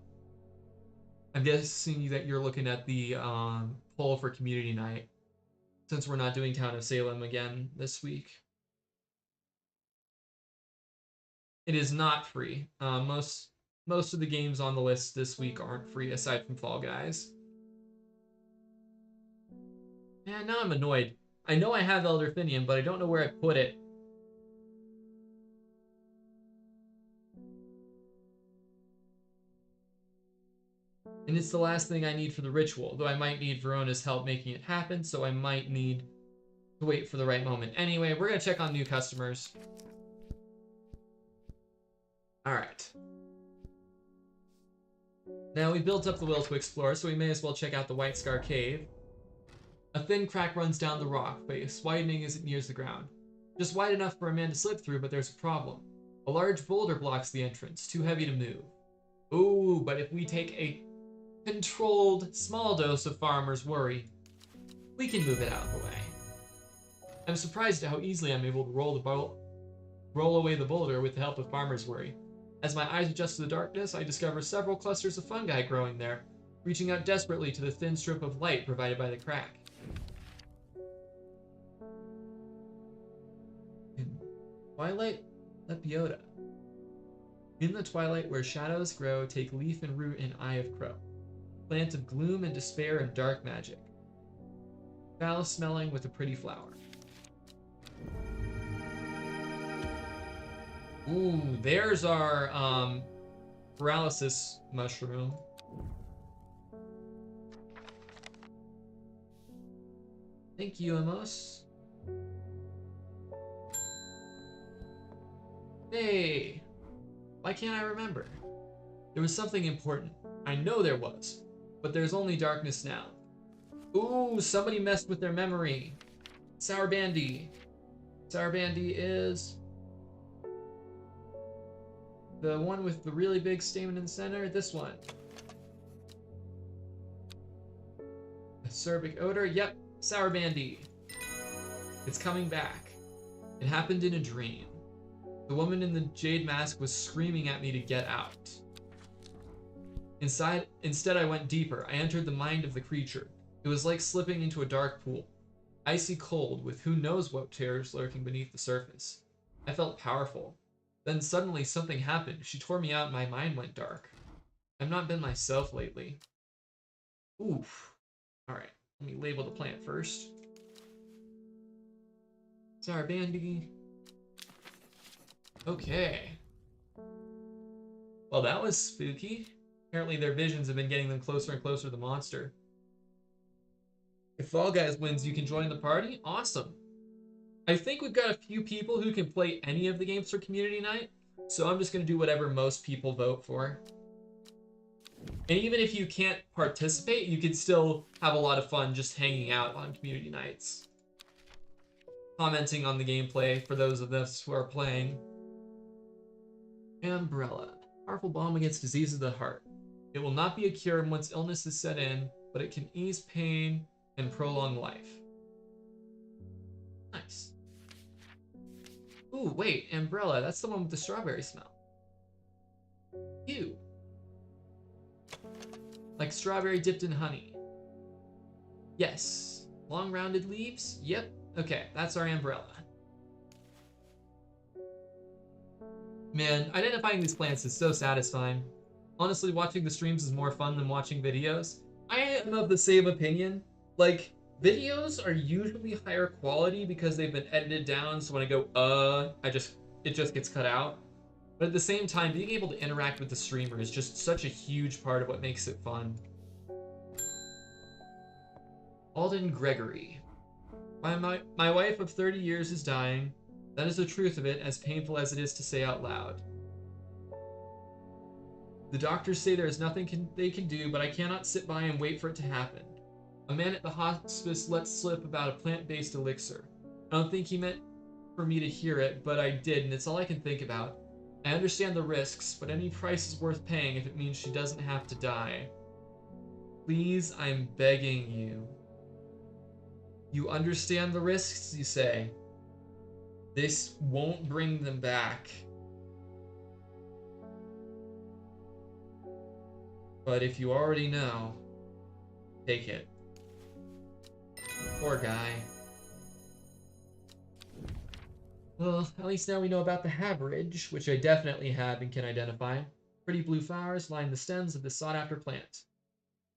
I'm guessing that you're looking at the poll for community night, since we're not doing Town of Salem again this week. It is not free. Most of the games on the list this week aren't free, aside from Fall Guys. Yeah, now I'm annoyed. I know I have Elderfinium, but I don't know where I put it. And it's the last thing I need for the ritual, though I might need Verona's help making it happen, so I might need to wait for the right moment. Anyway, we're gonna check on new customers. Alright. Now we built up the will to explore, so we may as well check out the White Scar Cave. A thin crack runs down the rock face, widening as it nears the ground. Just wide enough for a man to slip through, but there's a problem. A large boulder blocks the entrance, too heavy to move. Ooh, but if we take a controlled, small dose of Farmer's Worry, we can move it out of the way. I'm surprised at how easily I'm able to roll away the boulder with the help of Farmer's Worry. As my eyes adjust to the darkness, I discover several clusters of fungi growing there, reaching out desperately to the thin strip of light provided by the crack. Twilight Lepiota. In the twilight where shadows grow, take leaf and root in Eye of Crow. Plant of gloom and despair and dark magic. Foul smelling with a pretty flower. Ooh, there's our paralysis mushroom. Thank you, Amos. Hey, why can't I remember? There was something important. I know there was, but there's only darkness now. Ooh, somebody messed with their memory. Sour Bandy. Sour Bandy is the one with the really big stamen in the center. This one. Acerbic odor. Yep, Sour Bandy. It's coming back. It happened in a dream. The woman in the jade mask was screaming at me to get out. Instead, I went deeper. I entered the mind of the creature. It was like slipping into a dark pool, icy cold, with who knows what terrors lurking beneath the surface. I felt powerful. Then suddenly something happened. She tore me out and my mind went dark. I've not been myself lately. Oof. Alright, let me label the plant first. Sour Bandy. Okay. Well, that was spooky. Apparently their visions have been getting them closer and closer to the monster. If Fall Guys wins, you can join the party? Awesome. I think we've got a few people who can play any of the games for community night, so I'm just going to do whatever most people vote for. And even if you can't participate, you can still have a lot of fun just hanging out on community nights. Commenting on the gameplay for those of us who are playing. Umbrella. Powerful balm against disease of the heart. It will not be a cure once illness is set in, but it can ease pain and prolong life. Nice. Ooh, wait, Umbrella. That's the one with the strawberry smell. Ew. Like strawberry dipped in honey. Yes. Long rounded leaves? Yep. Okay, that's our Umbrella. Man, identifying these plants is so satisfying. Honestly, watching the streams is more fun than watching videos. I am of the same opinion. Like, videos are usually higher quality because they've been edited down, so when I go, it just gets cut out. But at the same time, being able to interact with the streamer is just such a huge part of what makes it fun. Alden Gregory. My wife of 30 years is dying. That is the truth of it, as painful as it is to say out loud. The doctors say there is nothing they can do, but I cannot sit by and wait for it to happen. A man at the hospice let slip about a plant-based elixir. I don't think he meant for me to hear it, but I did, and it's all I can think about. I understand the risks, but any price is worth paying if it means she doesn't have to die. Please, I'm begging you. You understand the risks, you say? This won't bring them back. But if you already know, take it. Poor guy. Well, at least now we know about the Haverage, which I definitely have and can identify. Pretty blue flowers line the stems of this sought-after plant.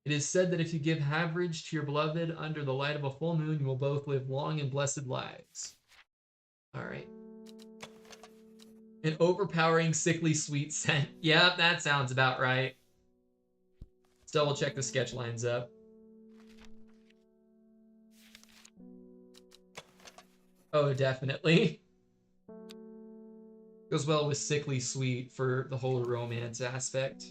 It is said that if you give Haverage to your beloved under the light of a full moon, you will both live long and blessed lives. Alright. An overpowering, sickly sweet scent. Yep, that sounds about right. Double check the sketch lines up. Oh, definitely. Goes well with sickly sweet for the whole romance aspect.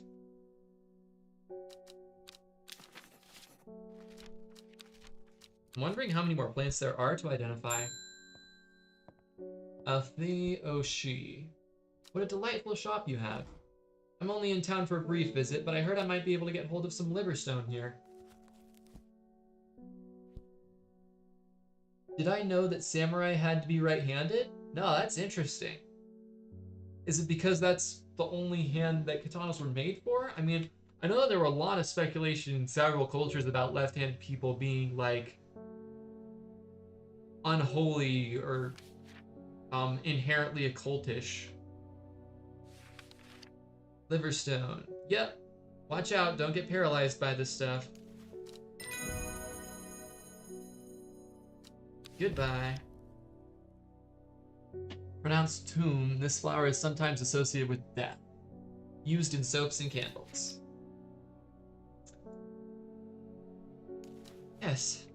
I'm wondering how many more plants there are to identify. Theoshi. What a delightful shop you have. I'm only in town for a brief visit, but I heard I might be able to get hold of some liverstone here. Did I know that samurai had to be right-handed? No, that's interesting. Is it because that's the only hand that katanas were made for? I mean, I know that there were a lot of speculation in several cultures about left-handed people being, like, unholy or inherently occultish. Liverstone. Yep. Watch out, don't get paralyzed by this stuff. Goodbye. Pronounced tomb, this flower is sometimes associated with death. Used in soaps and candles. Yes.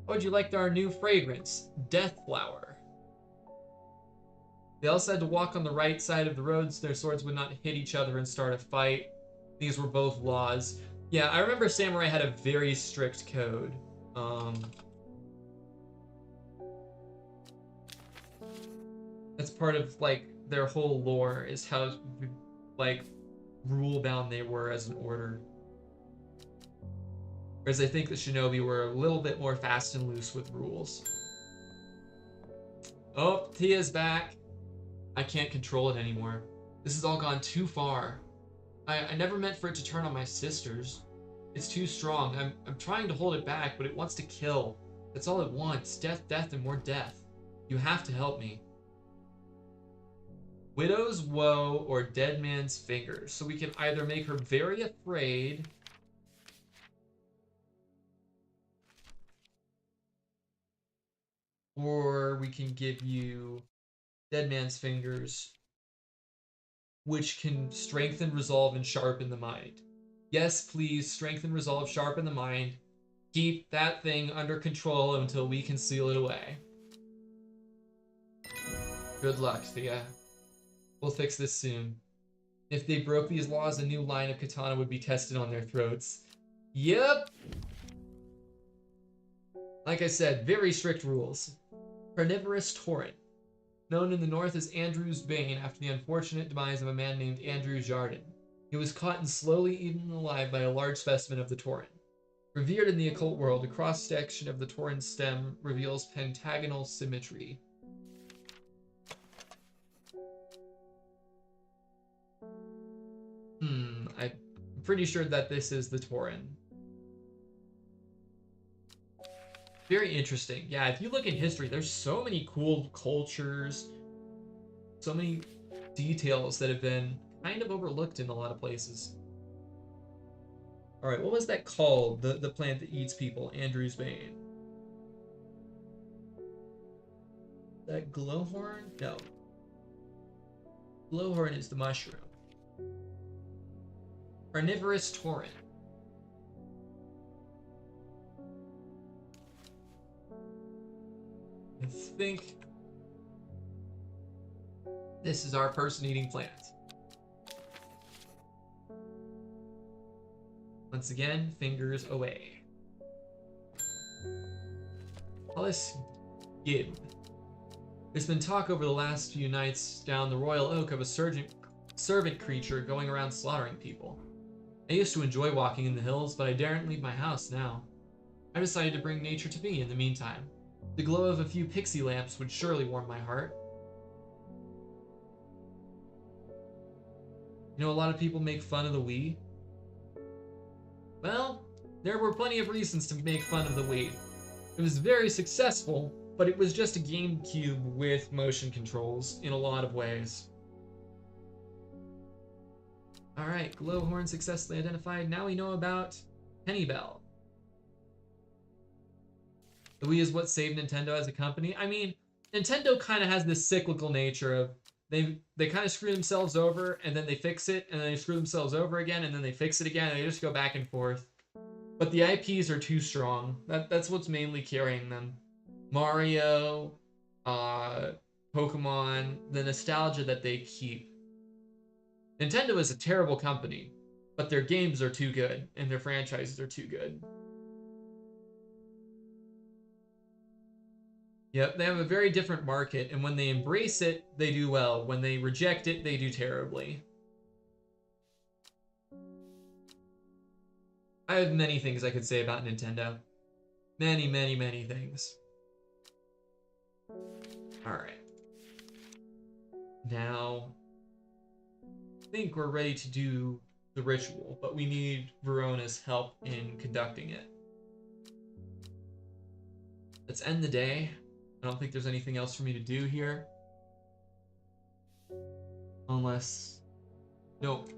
How would you like our new fragrance? Death flower. They also had to walk on the right side of the road so their swords would not hit each other and start a fight. These were both laws. Yeah, I remember samurai had a very strict code. That's part of, like, their whole lore is how, like, rule-bound they were as an order. Whereas I think the shinobi were a little bit more fast and loose with rules. Oh, Tia's back. I can't control it anymore. This has all gone too far. I never meant for it to turn on my sisters. It's too strong. I'm trying to hold it back, but it wants to kill. That's all it wants. Death, death, and more death. You have to help me. Widow's woe or dead man's fingers. So we can either make her very afraid, or we can give you dead man's fingers, which can strengthen, resolve, and sharpen the mind. Yes, please, strengthen, resolve, sharpen the mind. Keep that thing under control until we can seal it away. Good luck, Thea. We'll fix this soon. If they broke these laws, a new line of katana would be tested on their throats. Yep! Like I said, very strict rules. Carnivorous torrent. Known in the north as Andrew's Bane after the unfortunate demise of a man named Andrew Jardin. He was caught and slowly eaten alive by a large specimen of the torrent. Revered in the occult world, a cross-section of the torrent stem reveals pentagonal symmetry. I'm pretty sure that this is the Tauren. Very interesting. Yeah, if you look in history, there's so many cool cultures, so many details that have been kind of overlooked in a lot of places. All right, what was that called? The plant that eats people, Andrew's Bane. That glowhorn? No. Glowhorn is the mushroom. Carnivorous torrent. I think this is our person-eating plant. Once again, fingers away. Hollis Gibb. There's been talk over the last few nights down the Royal Oak of a servant creature going around slaughtering people. I used to enjoy walking in the hills, but I daren't leave my house now. I decided to bring nature to me in the meantime. The glow of a few pixie lamps would surely warm my heart. You know, a lot of people make fun of the Wii. Well, there were plenty of reasons to make fun of the Wii. It was very successful, but it was just a GameCube with motion controls in a lot of ways. Alright, glowhorn successfully identified. Now we know about Penny Bell. The Wii is what saved Nintendo as a company. I mean, Nintendo kind of has this cyclical nature of they kind of screw themselves over, and then they fix it, and then they screw themselves over again, and then they fix it again, and they just go back and forth. But the IPs are too strong. That's what's mainly carrying them. Mario, Pokemon, the nostalgia that they keep. Nintendo is a terrible company, but their games are too good, and their franchises are too good. Yep, they have a very different market, and when they embrace it, they do well. When they reject it, they do terribly. I have many things I could say about Nintendo. Many, many, many things. Alright. Now, I think we're ready to do the ritual, but we need Verona's help in conducting it. Let's end the day. I don't think there's anything else for me to do here. Unless... Nope.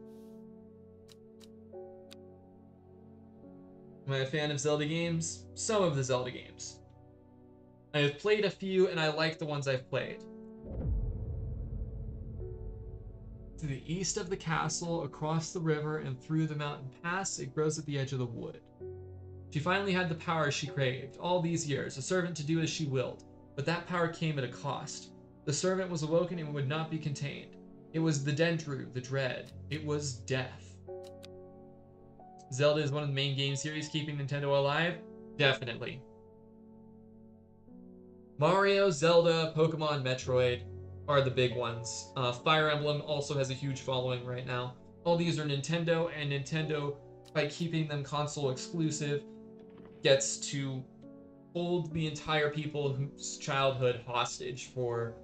Am I a fan of Zelda games? Some of the Zelda games. I have played a few, and I like the ones I've played. To the east of the castle, across the river, and through the mountain pass, it grows at the edge of the wood. She finally had the power she craved, all these years, a servant to do as she willed. But that power came at a cost. The servant was awoken and would not be contained. It was the Dendrew, the dread. It was death. Zelda is one of the main game series keeping Nintendo alive? Definitely. Mario, Zelda, Pokemon, Metroid are the big ones. Fire Emblem also has a huge following right now. All these are Nintendo, and Nintendo, by keeping them console exclusive, gets to hold the entire people's childhood hostage for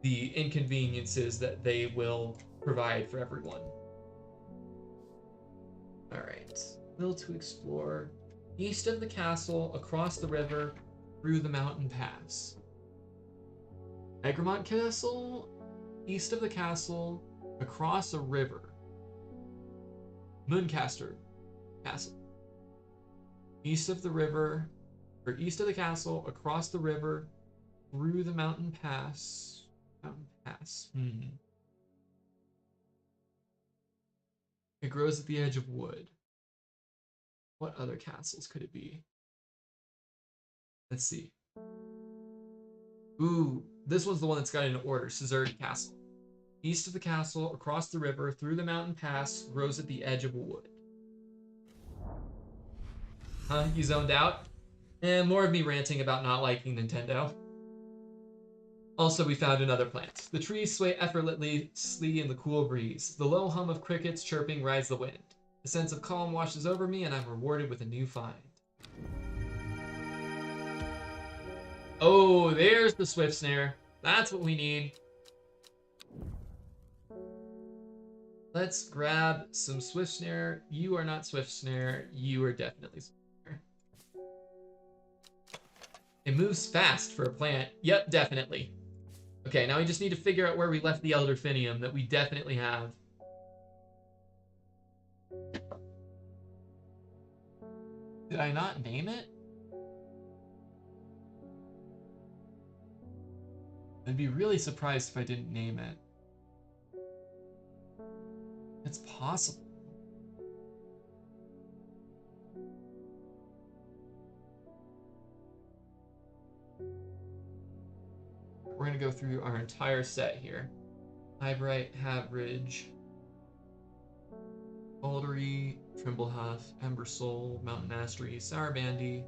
the inconveniences that they will provide for everyone. Alright, will to explore east of the castle, across the river, through the mountain pass. Egremont Castle, east of the castle, across a river. Mooncaster Castle. East of the river, or east of the castle, across the river, through the mountain pass. Mountain pass. It grows at the edge of wood. What other castles could it be? Let's see. Ooh, this one's the one that's got it in order. Caesarea Castle. East of the castle, across the river, through the mountain pass, grows at the edge of a wood. Huh? You zoned out? And more of me ranting about not liking Nintendo. Also, we found another plant. The trees sway effortlessly in the cool breeze. The low hum of crickets chirping rides the wind. A sense of calm washes over me, and I'm rewarded with a new find. Oh, there's the Swift Snare. That's what we need. Let's grab some Swift Snare. You are not Swift Snare. You are definitely Swift Snare. It moves fast for a plant. Yep, definitely. Okay, now we just need to figure out where we left the Elderfinium that we definitely have. Did I not name it? I'd be really surprised if I didn't name it. It's possible. We're gonna go through our entire set here. Highbright, Havridge, Aldery, Trimblehuff, Ember Soul, Mountain Mastery, Sour Bandy,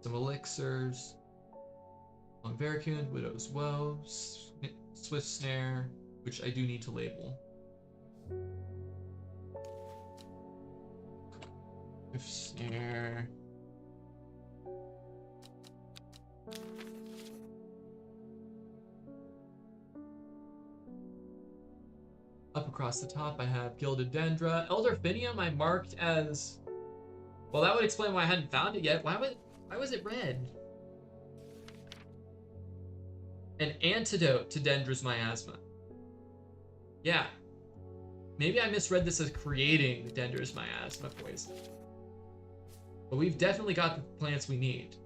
some Elixirs, Long Veracune, Widow's Woe, Swift Snare, which I do need to label. Swift Snare. Up across the top, I have Gilded Dendra. Elderfinium I marked as... Well, that would explain why I hadn't found it yet. Why was it red? An antidote to Dendra's miasma. Yeah. Maybe I misread this as creating Dendra's miasma poison. But we've definitely got the plants we need.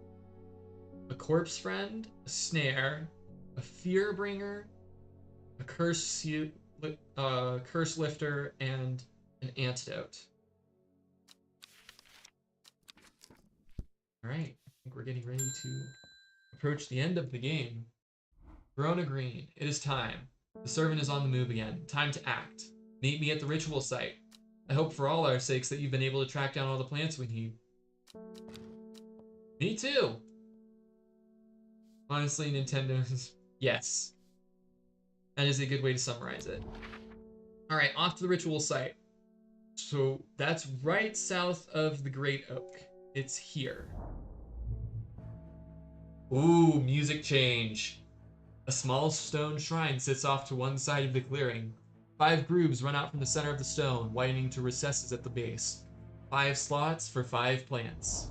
A Corpse Friend, a Snare, a Fearbringer, a curse lifter, and an antidote. All right, I think we're getting ready to approach the end of the game. Verona Green, it is time. The servant is on the move again. Time to act. Meet me at the ritual site. I hope for all our sakes that you've been able to track down all the plants we need. Me too. Honestly, Nintendo's yes. That is a good way to summarize it. All right, off to the ritual site. So that's right south of the Great Oak. It's here. Ooh, music change. A small stone shrine sits off to one side of the clearing. 5 grooves run out from the center of the stone, widening to recesses at the base. 5 slots for 5 plants.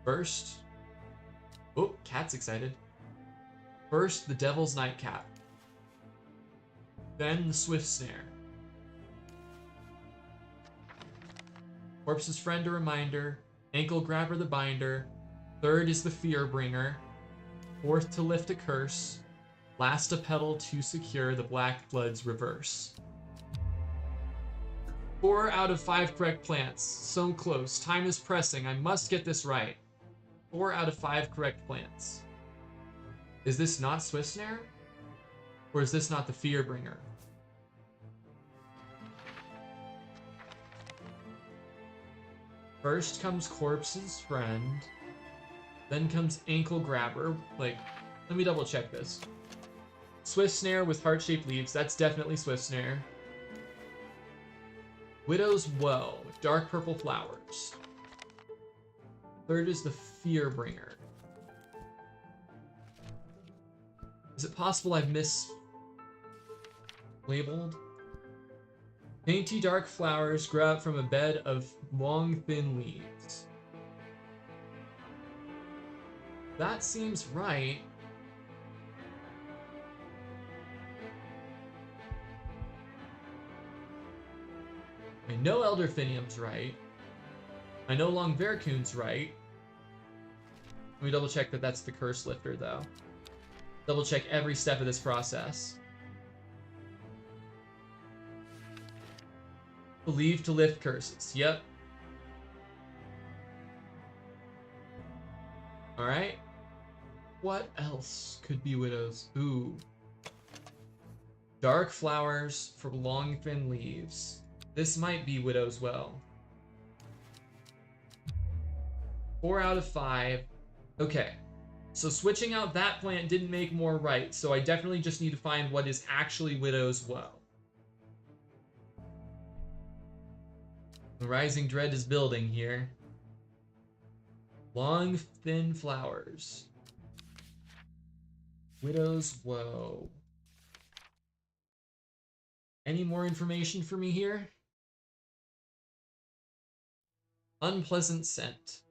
First... Oh, Cat's excited. First, the Devil's Nightcap. Then the Swift Snare. Corpse's Friend a Reminder. Ankle Grabber the Binder. Third is the Fear Bringer. Fourth to lift a curse. Last a petal to secure the Black Blood's reverse. 4 out of 5 correct plants. So close. Time is pressing. I must get this right. 4 out of 5 correct plants. Is this not Swift Snare? Or is this not the Fear Bringer? First comes Corpse's Friend. Then comes Ankle Grabber. Like, let me double check this. Swift Snare with heart-shaped leaves. That's definitely Swift Snare. Widow's Woe. Dark purple flowers. Third is the Fear Bringer. Is it possible I've mislabeled? Dainty dark flowers grow out from a bed of long, thin leaves. That seems right. I know Elderfinium's right. I know Long Vercoon's right. Let me double check that that's the Curse Lifter, though. Double check every step of this process. Believe to lift curses. Yep. Alright. What else could be Widow's? Ooh. Dark flowers for long, thin leaves. This might be Widow's Well. 4 out of 5. Okay. So switching out that plant didn't make more right, so I definitely just need to find what is actually Widow's Well. The rising dread is building here. Long, thin flowers. Widow's Woe. Any more information for me here? Unpleasant scent.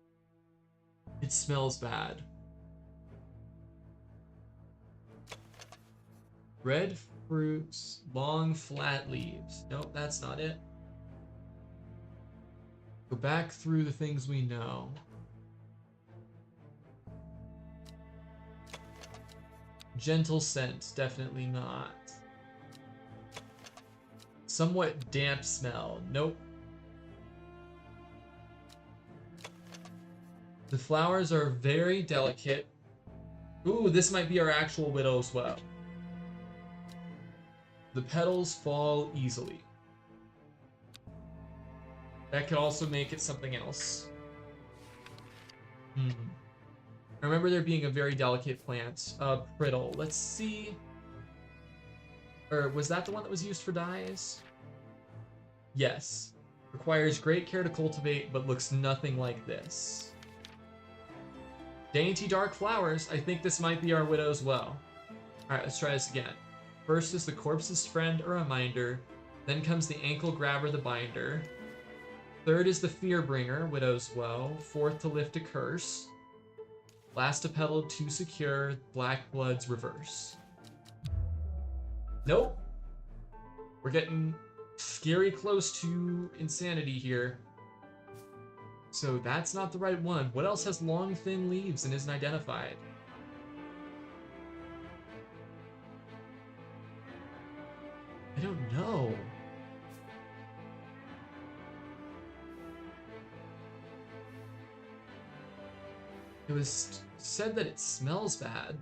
It smells bad. Red fruits, long flat leaves. Nope, that's not it. Go back through the things we know. Gentle scent, definitely not. Somewhat damp smell, nope. The flowers are very delicate. Ooh, this might be our actual Widow's Well. The petals fall easily. That could also make it something else. I remember there being a very delicate plant. Brittle. Let's see. Or was that the one that was used for dyes? Yes. Requires great care to cultivate, but looks nothing like this. Dainty dark flowers. I think this might be our Widow's Well. Alright, let's try this again. First is the Corpse's Friend a Reminder. Then comes the Ankle Grabber the Binder. Third is the Fear Bringer, Widow's Well. Fourth to lift a curse. Last a petal to secure Black Blood's reverse. Nope. We're getting scary close to insanity here. So that's not the right one. What else has long, thin leaves and isn't identified? I don't know. It was said that it smells bad.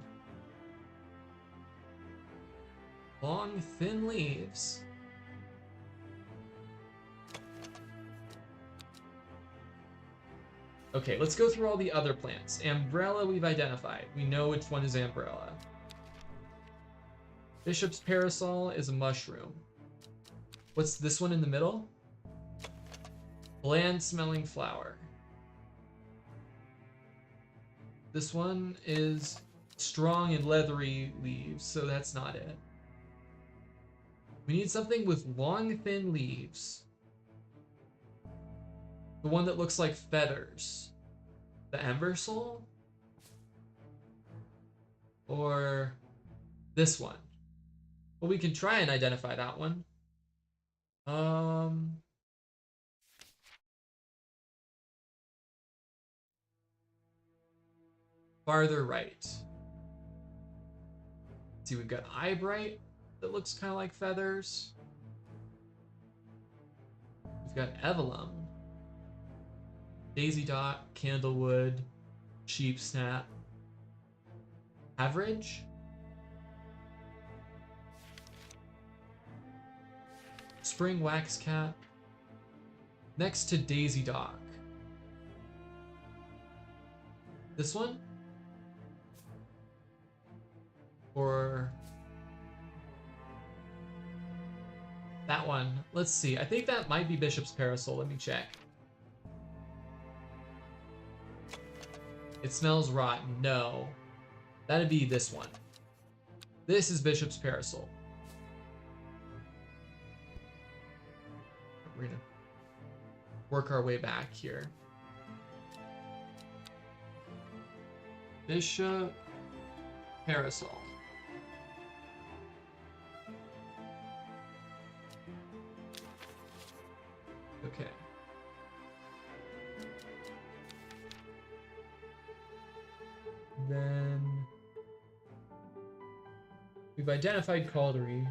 Long, thin leaves. Okay, let's go through all the other plants. Umbrella we've identified. We know which one is umbrella. Bishop's parasol is a mushroom. What's this one in the middle? Bland smelling flower. This one is strong and leathery leaves, so that's not it. We need something with long, thin leaves. The one that looks like feathers. The Ember Soul? Or this one? Well, we can try and identify that one. Farther right. Let's see, we've got Eyebright that looks kind of like feathers. We've got Evelum, Daisy Dot, Candlewood, Sheepsnap, Average, Spring Waxcap, next to Daisy Dock. This one? Or that one? Let's see. I think that might be Bishop's Parasol. Let me check. It smells rotten. No. That'd be this one. This is Bishop's Parasol. We're gonna work our way back here. Bishop Parasol. Okay. Then we've identified Caldery.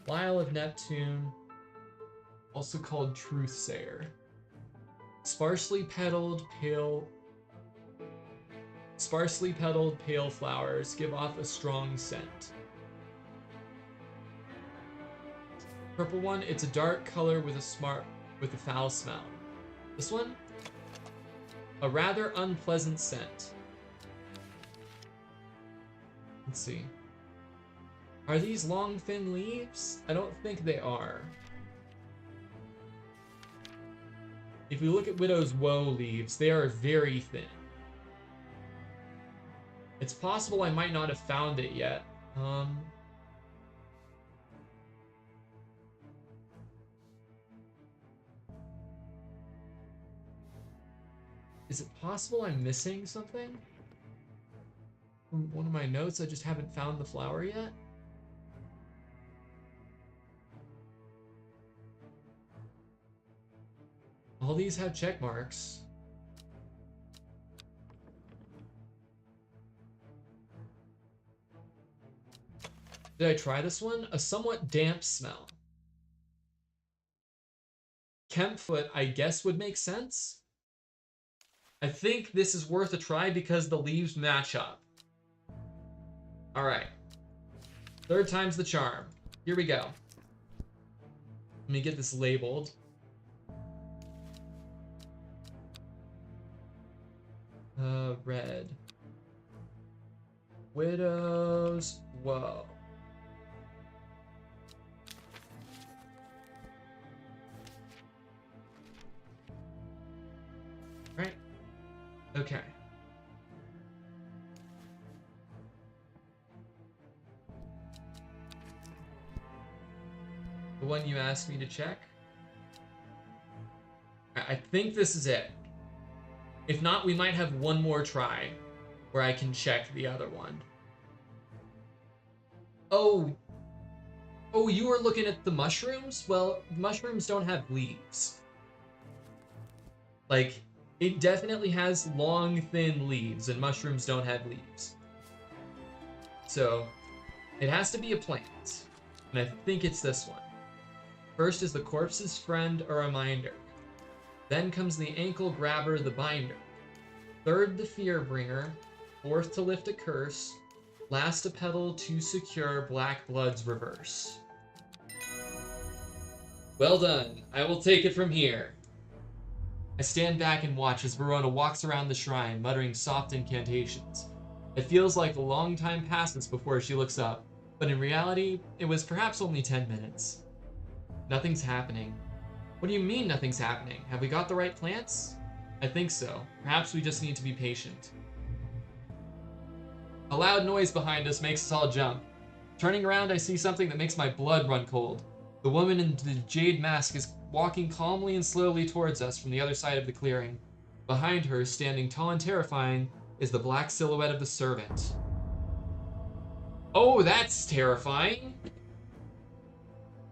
Lyle of Neptune, also called Truthsayer. Sparsely petaled pale flowers give off a strong scent. Purple one, it's a dark color with a foul smell. This one, a rather unpleasant scent. Let's see. Are these long, thin leaves? I don't think they are. If we look at Widow's Woe leaves, they are very thin. It's possible I might not have found it yet. Is it possible I'm missing something? From one of my notes, I just haven't found the flower yet? All these have check marks. Did I try this one? A somewhat damp smell. Kempfoot, I guess, would make sense. I think this is worth a try because the leaves match up. All right. Third time's the charm. Here we go. Let me get this labeled. Red. Widow's Woe. Right. Okay. The one you asked me to check? I think this is it. If not, we might have one more try where I can check the other one. Oh, you were looking at the mushrooms? Well, mushrooms don't have leaves. Like, it definitely has long, thin leaves, and mushrooms don't have leaves. So, It has to be a plant, and I think it's this one. First is the corpse's friend, a reminder. Then comes the ankle grabber, the binder. Third, the fear bringer. Fourth, to lift a curse. Last, a petal to secure black blood's reverse. Well done. I will take it from here. I stand back and watch as Verona walks around the shrine, muttering soft incantations. It feels like a long time passes before she looks up, but in reality, it was perhaps only 10 minutes. Nothing's happening. What do you mean nothing's happening? Have we got the right plants? I think so. Perhaps we just need to be patient. A loud noise behind us makes us all jump. Turning around, I see something that makes my blood run cold. The woman in the jade mask is walking calmly and slowly towards us from the other side of the clearing. Behind her, standing tall and terrifying, is the black silhouette of the servant. Oh, that's terrifying!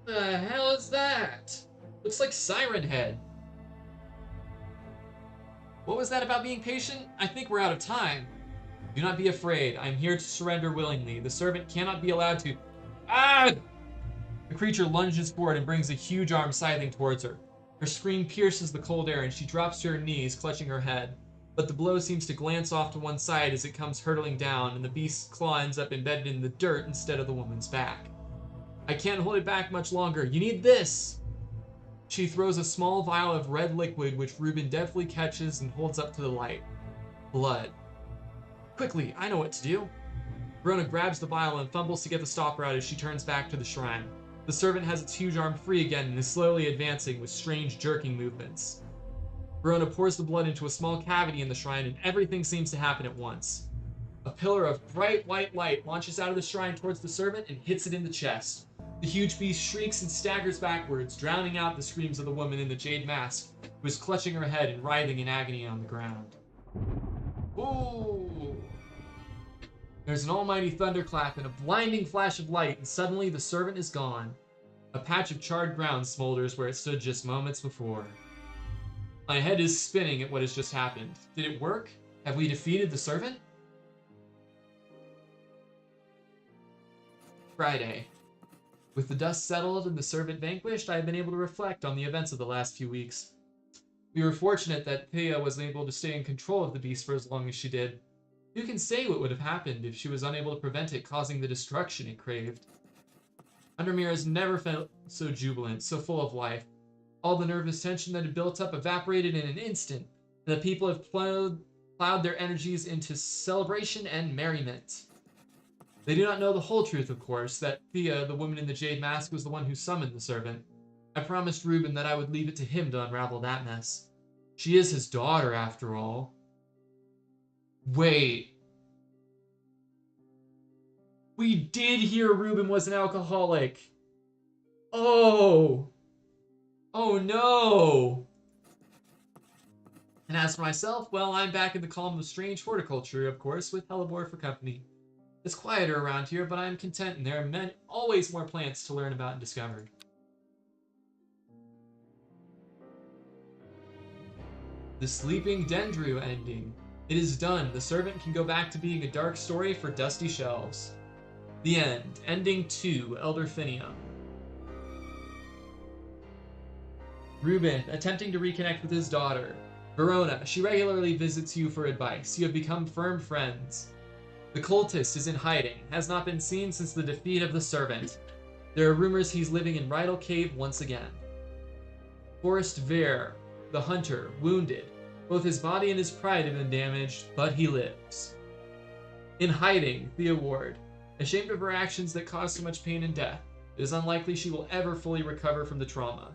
The hell is that? Looks like Siren Head. What was that about being patient? I think we're out of time. Do not be afraid. I am here to surrender willingly. The servant cannot be allowed to... Ah! The creature lunges forward and brings a huge arm scything towards her. Her scream pierces the cold air and she drops to her knees, clutching her head. But the blow seems to glance off to one side as it comes hurtling down, and the beast's claw ends up embedded in the dirt instead of the woman's back. I can't hold it back much longer. You need this! She throws a small vial of red liquid, which Reuben deftly catches and holds up to the light. Blood. Quickly, I know what to do. Verona grabs the vial and fumbles to get the stopper out as she turns back to the shrine. The servant has its huge arm free again and is slowly advancing with strange jerking movements. Verona pours the blood into a small cavity in the shrine and everything seems to happen at once. A pillar of bright white light launches out of the shrine towards the servant and hits it in the chest. The huge beast shrieks and staggers backwards, drowning out the screams of the woman in the jade mask, who is clutching her head and writhing in agony on the ground. Ooh! There's an almighty thunderclap and a blinding flash of light, and suddenly the servant is gone. A patch of charred ground smolders where it stood just moments before. My head is spinning at what has just happened. Did it work? Have we defeated the servant? Friday. With the dust settled and the servant vanquished, I have been able to reflect on the events of the last few weeks. We were fortunate that Thea was able to stay in control of the beast for as long as she did. Who can say what would have happened if she was unable to prevent it causing the destruction it craved? Undermere has never felt so jubilant, so full of life. All the nervous tension that had built up evaporated in an instant, and the people have plowed their energies into celebration and merriment. They do not know the whole truth, of course, that Thea, the woman in the jade mask, was the one who summoned the servant. I promised Reuben that I would leave it to him to unravel that mess. She is his daughter, after all. Wait. We did hear Reuben was an alcoholic. Oh. Oh no. And as for myself, well, I'm back in the calm of strange horticulture, of course, with Hellebore for company. It's quieter around here, but I'm content, and there are always more plants to learn about and discover. The Sleeping Dendrew ending. It is done. The servant can go back to being a dark story for dusty shelves. The end. Ending 2, Elderfinium. Reuben, attempting to reconnect with his daughter. Verona, she regularly visits you for advice. You have become firm friends. The cultist is in hiding, has not been seen since the defeat of the servant. There are rumors he's living in Rydal Cave once again. Forrest Vare, the hunter, wounded. Both his body and his pride have been damaged, but he lives. In hiding, Thea Ward. Ashamed of her actions that caused so much pain and death, it is unlikely she will ever fully recover from the trauma.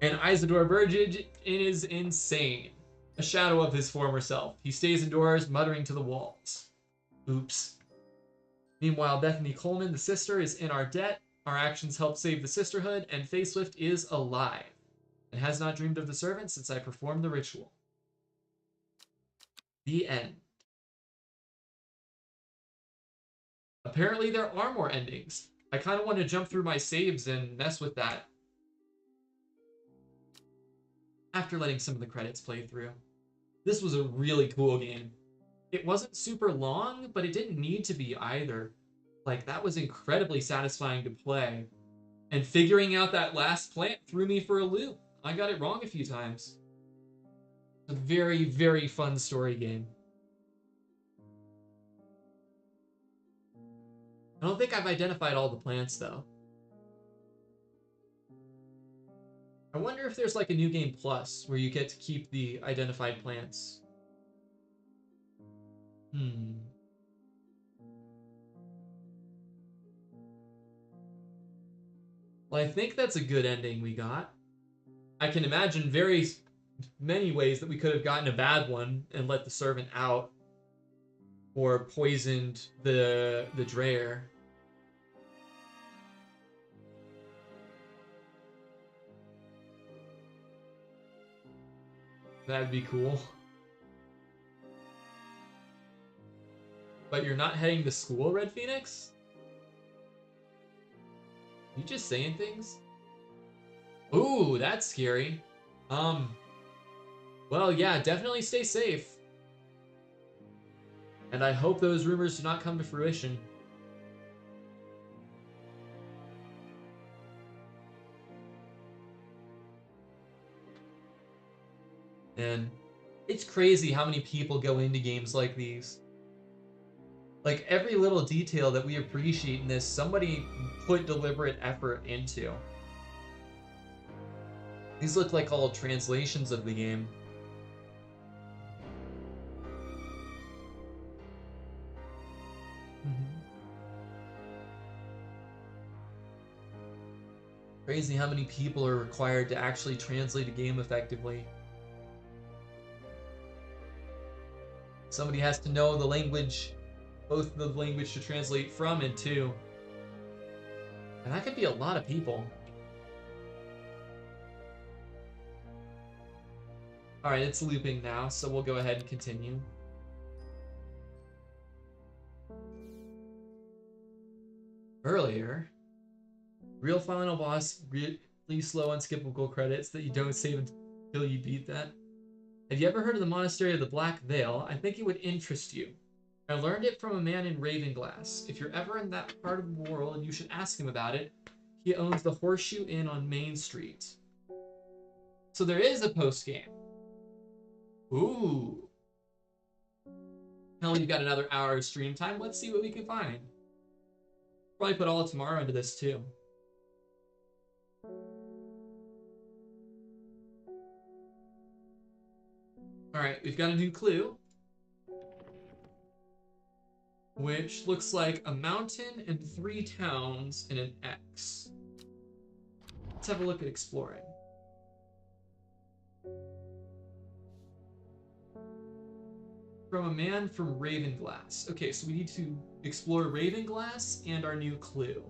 And Isidore Burgage is insane. A shadow of his former self. He stays indoors, muttering to the walls. Oops. Meanwhile, Bethany Coleman, the sister, is in our debt. Our actions help save the sisterhood, and Facelift is alive, and has not dreamed of the servant since I performed the ritual. The end. Apparently there are more endings. I kind of want to jump through my saves and mess with that after letting some of the credits play through. This was a really cool game. It wasn't super long, but it didn't need to be either. Like, that was incredibly satisfying to play. And figuring out that last plant threw me for a loop. I got it wrong a few times. It's a very, very fun story game. I don't think I've identified all the plants, though. I wonder if there's like a New Game Plus where you get to keep the identified plants. Well, I think that's a good ending we got. I can imagine very many ways that we could have gotten a bad one and let the servant out. Or poisoned the Dreyer. That'd be cool. But you're not heading to school, Red Phoenix? You just saying things? Ooh, that's scary. Well, yeah, definitely stay safe. And I hope those rumors do not come to fruition. And it's crazy how many people go into games like these. Like, every little detail that we appreciate in this, somebody put deliberate effort into. These look like all translations of the game. Crazy how many people are required to actually translate a game effectively. Somebody has to know the language, both the language to translate from and to. And that could be a lot of people. Alright, it's looping now, so we'll go ahead and continue. Earlier, real final boss, really slow unskippable credits that you don't save until you beat that. Have you ever heard of the Monastery of the Black Veil? I think it would interest you. I learned it from a man in Ravenglass. If you're ever in that part of the world, you should ask him about it. He owns the Horseshoe Inn on Main Street. So there is a post-game. Ooh. Now we've got another hour of stream time. Let's see what we can find. Probably put all of tomorrow into this too. Alright, we've got a new clue. Which looks like a mountain and 3 towns and an X. Let's have a look at exploring. From a man from Ravenglass. Okay, so we need to explore Ravenglass and our new clue.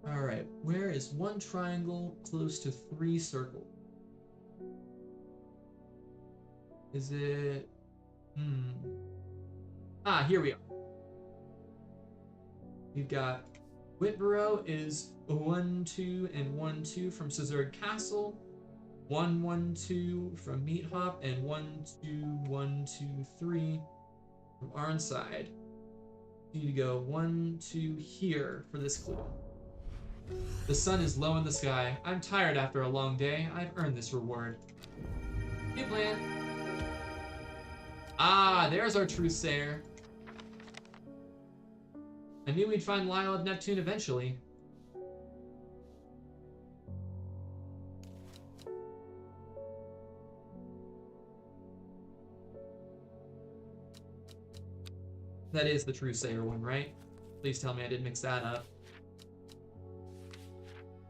Alright, where is 1 triangle close to 3 circles? Is it... Ah, here we are. We've got Whitborough is 1, 2, and 1, 2 from Caesard Castle. 1, 1, 2 from Meat Hop, and 1, 2, 1, 2, 3 from Arnside. You need to go 1, 2 here for this clue. The sun is low in the sky. I'm tired after a long day. I've earned this reward. New plan. Ah, there's our truthsayer. I knew we'd find Lyle of Neptune eventually. That is the truthsayer one, right? Please tell me I didn't mix that up.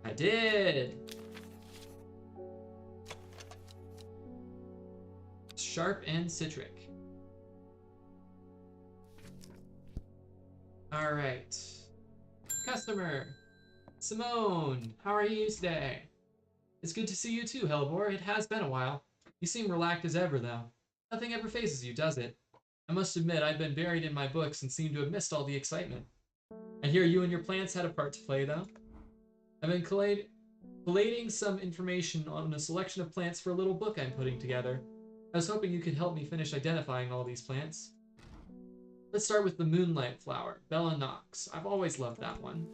I did! Sharp and citric. Alright. Customer! Simone! How are you today? It's good to see you too, Hellbor. It has been a while. You seem relaxed as ever, though. Nothing ever phases you, does it? I must admit, I've been buried in my books and seem to have missed all the excitement. I hear you and your plants had a part to play, though. I've been collating some information on a selection of plants for a little book I'm putting together. I was hoping you could help me finish identifying all these plants. Let's start with the moonlight flower, Bella Nox. I've always loved that one.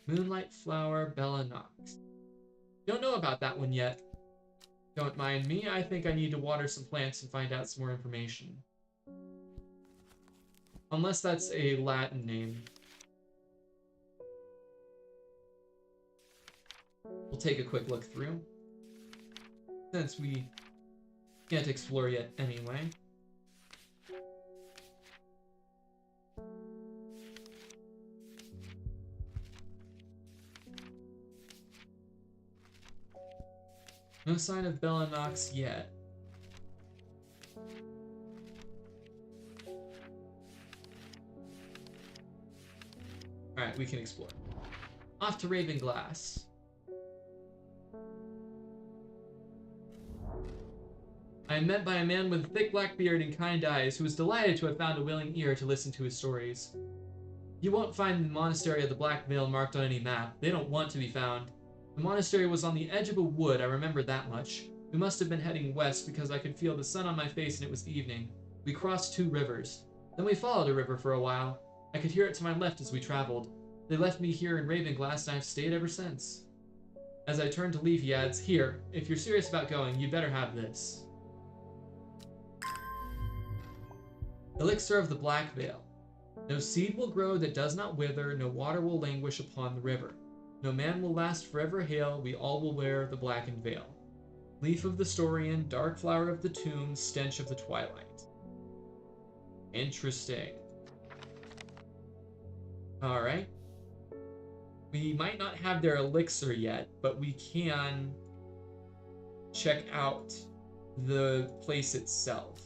Moonlight flower, Bella Nox. Don't know about that one yet. Don't mind me. I think I need to water some plants and find out some more information. Unless that's a Latin name. We'll take a quick look through, since we can't explore yet anyway. No sign of Bella Nox yet. Alright, we can explore. Off to Ravenglass. I am met by a man with a thick black beard and kind eyes who was delighted to have found a willing ear to listen to his stories. You won't find the monastery of the Black Veil marked on any map. They don't want to be found. The monastery was on the edge of a wood, I remember that much. We must have been heading west because I could feel the sun on my face and it was evening. We crossed 2 rivers. Then we followed a river for a while. I could hear it to my left as we traveled. They left me here in Ravenglass and I've stayed ever since. As I turned to leave, he adds, "Here, if you're serious about going, you'd better have this." Elixir of the Black Veil. No seed will grow that does not wither, no water will languish upon the river. No man will last forever hail, we all will wear the blackened veil. Leaf of the Storian, dark flower of the tomb, stench of the twilight. Interesting. Alright. We might not have their elixir yet, but we can check out the place itself.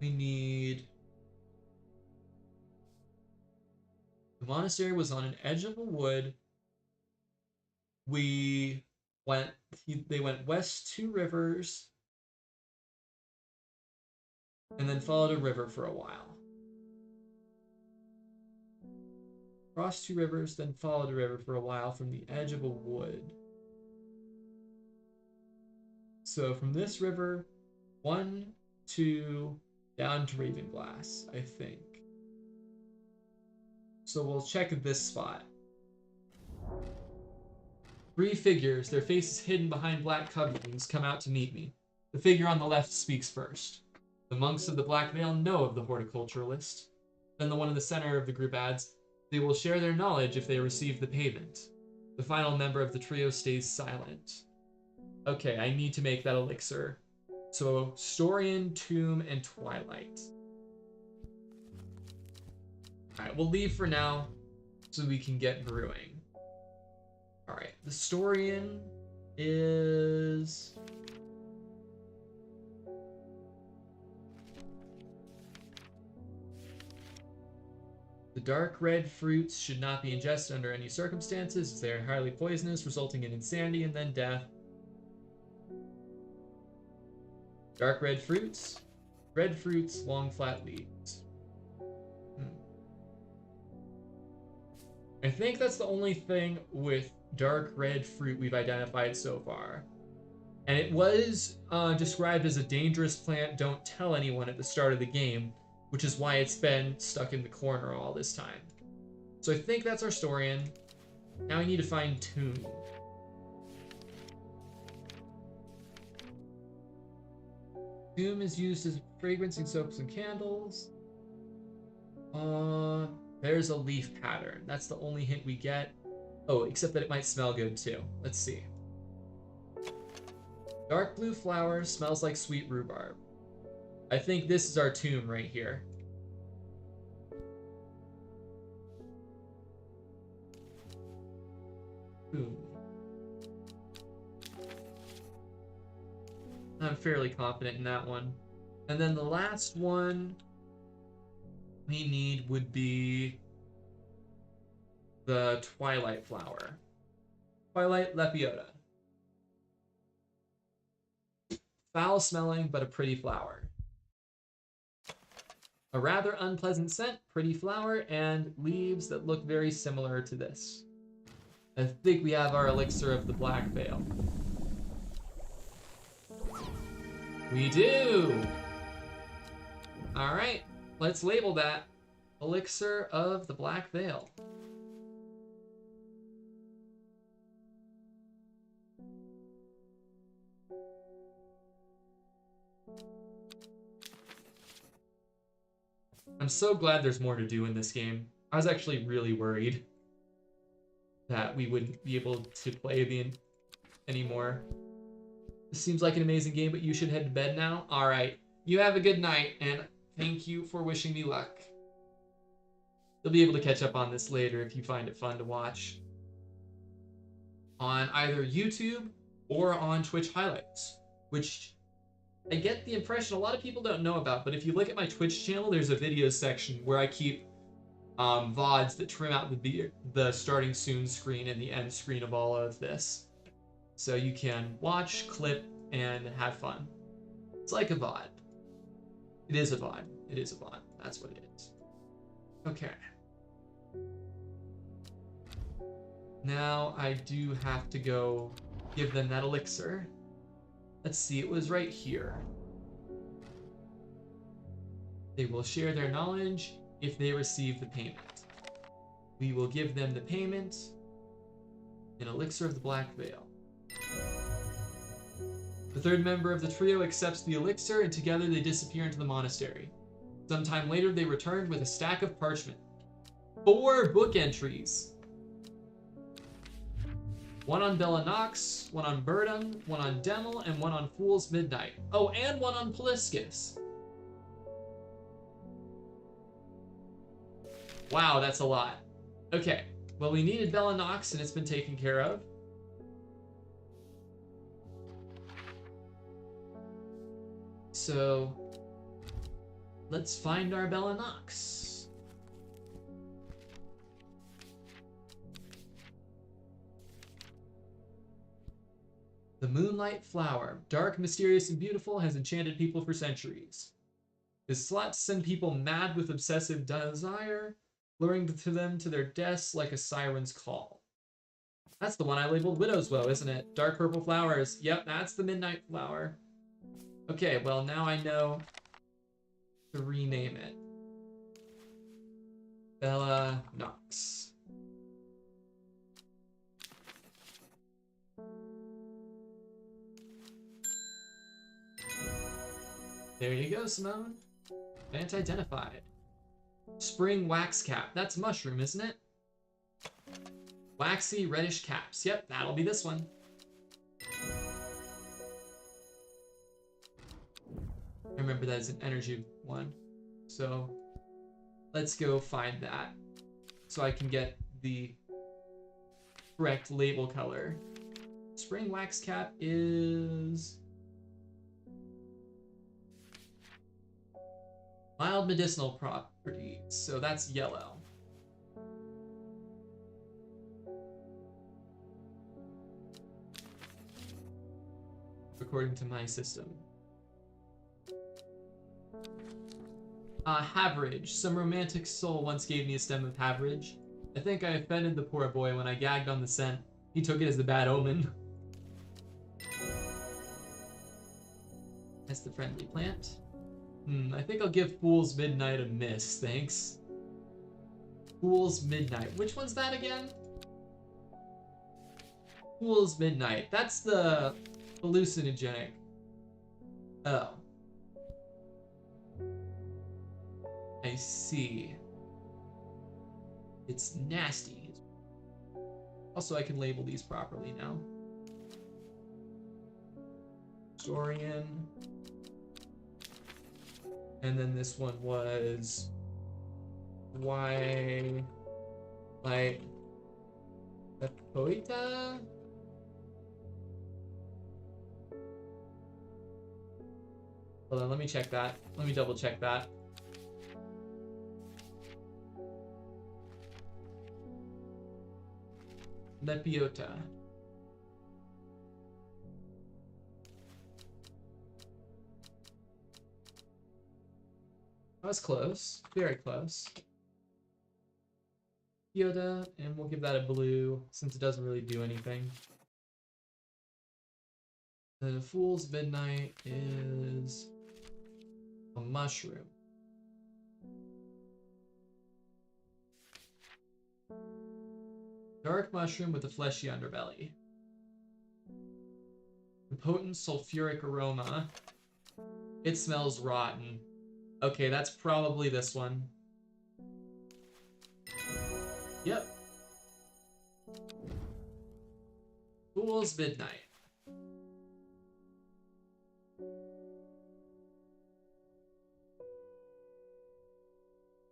We need... The monastery was on an edge of a wood. They went west 2 rivers and then followed a river for a while. Crossed 2 rivers, then followed a river for a while from the edge of a wood. So from this river, 1, 2, down to Ravenglass, I think. So we'll check this spot. 3 figures, their faces hidden behind black coverings, come out to meet me. The figure on the left speaks first. The monks of the Black Veil know of the horticulturalist. Then the one in the center of the group adds, they will share their knowledge if they receive the payment. The final member of the trio stays silent. Okay, I need to make that elixir. So, Storian, Tomb, and Twilight. Alright, we'll leave for now so we can get brewing. Alright, the Storian is... The dark red fruits should not be ingested under any circumstances, as they are highly poisonous, resulting in insanity and then death. Dark red fruits, long flat leaves. I think that's the only thing with dark red fruit we've identified so far. And it was described as a dangerous plant, don't tell anyone at the start of the game, which is why it's been stuck in the corner all this time. So I think that's our Storian. Now we need to find Tomb. Tomb is used as fragrancing soaps and candles. There's a leaf pattern. That's the only hint we get. Oh, except that it might smell good too. Let's see. Dark blue flower, smells like sweet rhubarb. I think this is our Tomb right here. Tomb. I'm fairly confident in that one. And then the last one we need would be the Twilight flower. Twilight Lepiota. Foul smelling, but a pretty flower. A rather unpleasant scent, pretty flower, and leaves that look very similar to this. I think we have our elixir of the Black Veil. We do! Alright, let's label that elixir of the Black Veil. I'm so glad there's more to do in this game. I was actually really worried that we wouldn't be able to play anymore. This seems like an amazing game, but you should head to bed now. All right, you have a good night, and thank you for wishing me luck. You'll be able to catch up on this later if you find it fun to watch on either YouTube or on Twitch highlights, which I get the impression a lot of people don't know about, but if you look at my Twitch channel, there's a videos section where I keep VODs that trim out the starting soon screen and the end screen of all of this. So you can watch, clip, and have fun. It's like a VOD. It is a VOD. It is a VOD. That's what it is. Okay. Now I do have to go give them that elixir. Let's see, it was right here. They will share their knowledge if they receive the payment. We will give them the payment, an elixir of the Black Veil. The third member of the trio accepts the elixir, and together they disappear into the monastery. Sometime later, they returned with a stack of parchment. 4 book entries. One on Bella Nox, one on Burdon, one on Demel, and one on Fool's Midnight. Oh, and one on Poliscus. Wow, that's a lot. Okay, well, we needed Bella Nox, and it's been taken care of. So, let's find our Bella Nox. The Moonlight Flower, dark, mysterious, and beautiful, has enchanted people for centuries. Is sought to send people mad with obsessive desire, luring them to their deaths like a siren's call. That's the one I labeled Widow's Woe, isn't it? Dark purple flowers. Yep, that's the Midnight Flower. Okay, well, now I know to rename it. Bella Nox. There you go, Simone. Event identified. Spring wax cap. That's mushroom, isn't it? Waxy reddish caps. Yep, that'll be this one. I remember that as an energy one. So let's go find that so I can get the correct label color. Spring wax cap is mild medicinal properties, so that's yellow. According to my system. Haverage. Some romantic soul once gave me a stem of Haverage. I think I offended the poor boy when I gagged on the scent. He took it as a bad omen. That's the friendly plant. I think I'll give Fool's Midnight a miss, thanks. Fool's Midnight. Which one's that again? Fool's Midnight. That's the hallucinogenic. Oh. I see. It's nasty. Also, I can label these properly now. Dorian. And then this one was why like the Poeta. Hold on, let me check that. Let me double check that. Lepiota. That was close. Very close. Yoda, and we'll give that a blue since it doesn't really do anything. The Fool's Midnight is a mushroom. Dark mushroom with a fleshy underbelly. A potent sulfuric aroma. It smells rotten. Okay, that's probably this one. Yep. Fool's Midnight.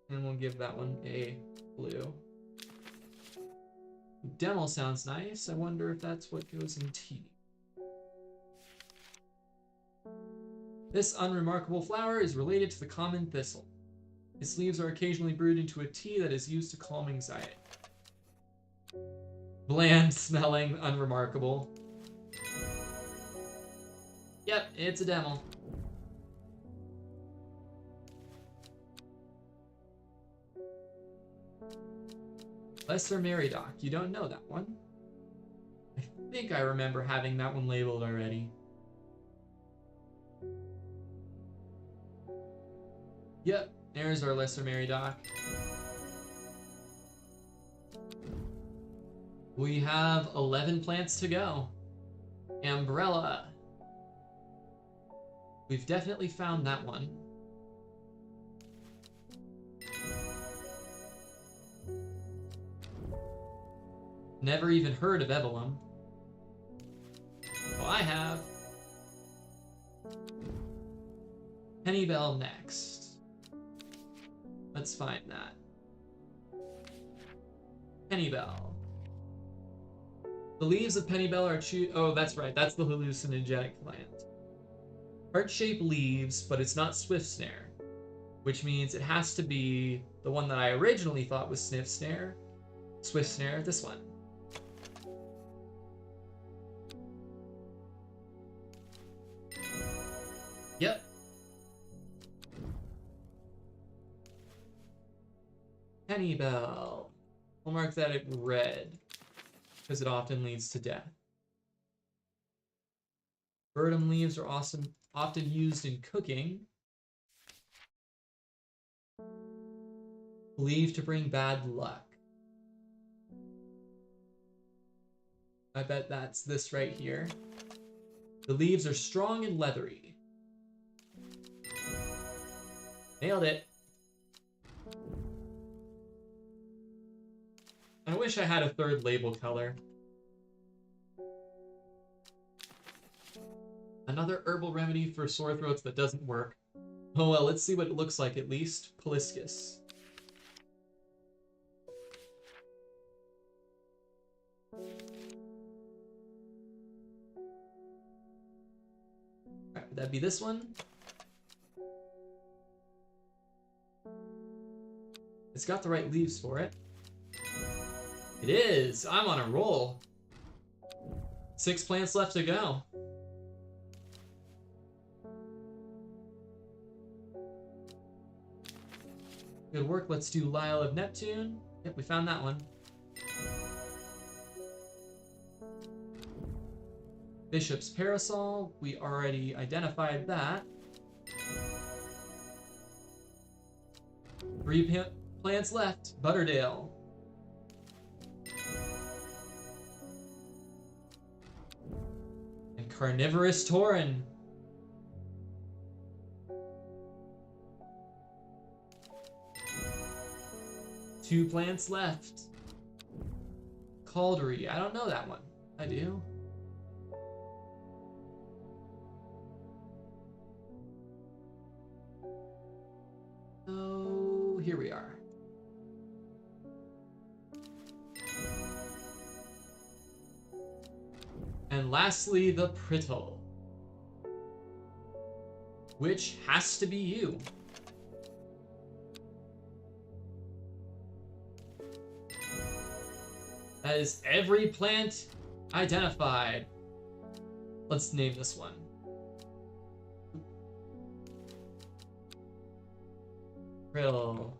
And we'll give that one a blue. Demo sounds nice. I wonder if that's what goes in tea. This unremarkable flower is related to the common thistle. Its leaves are occasionally brewed into a tea that is used to calm anxiety. Bland smelling, unremarkable. Yep, it's a demo. Lesser Meridoc. You don't know that one? I think I remember having that one labeled already. Yep, there's our Lesser Meridoc. We have 11 plants to go. Umbrella. We've definitely found that one. Never even heard of Evelum. Well, I have. Pennybell next. Let's find that. Pennybell. The leaves of Pennybell are oh, that's right. That's the hallucinogenic plant. Heart-shaped leaves, but it's not Swift Snare, which means it has to be the one that I originally thought was Swift Snare, this one. Yep. Pennybell. We'll mark that at red, because it often leads to death. Birdum leaves are often used in cooking. Believed to bring bad luck. I bet that's this right here. The leaves are strong and leathery. Nailed it. I wish I had a third label color. Another herbal remedy for sore throats that doesn't work. Oh well, let's see what it looks like at least. Poliscus. Alright, would that be this one? It's got the right leaves for it. It is! I'm on a roll. 6 plants left to go. Good work. Let's do Lyle of Neptune. Yep, we found that one. Bishop's Parasol. We already identified that. 3 plants left. Butterdale. And Carnivorous Tauren. Two plants left. Caldery. I don't know that one. I do. So here we are. And lastly, the Prittle, which has to be you. That is every plant identified. Let's name this one. Prittle.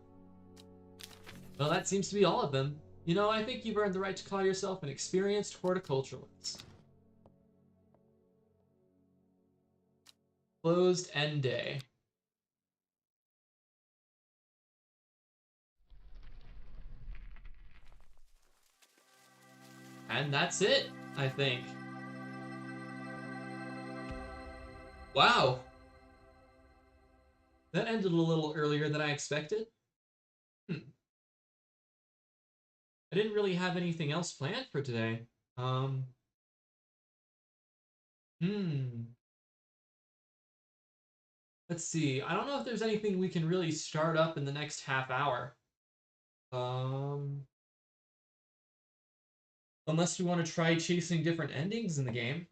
Well, that seems to be all of them. You know, I think you've earned the right to call yourself an experienced horticulturalist. Closed end day. And that's it, I think. Wow. That ended a little earlier than I expected. I didn't really have anything else planned for today. Um, hmm. Let's see. I don't know if there's anything we can really start up in the next half hour. Um, Unless we want to try chasing different endings in the game.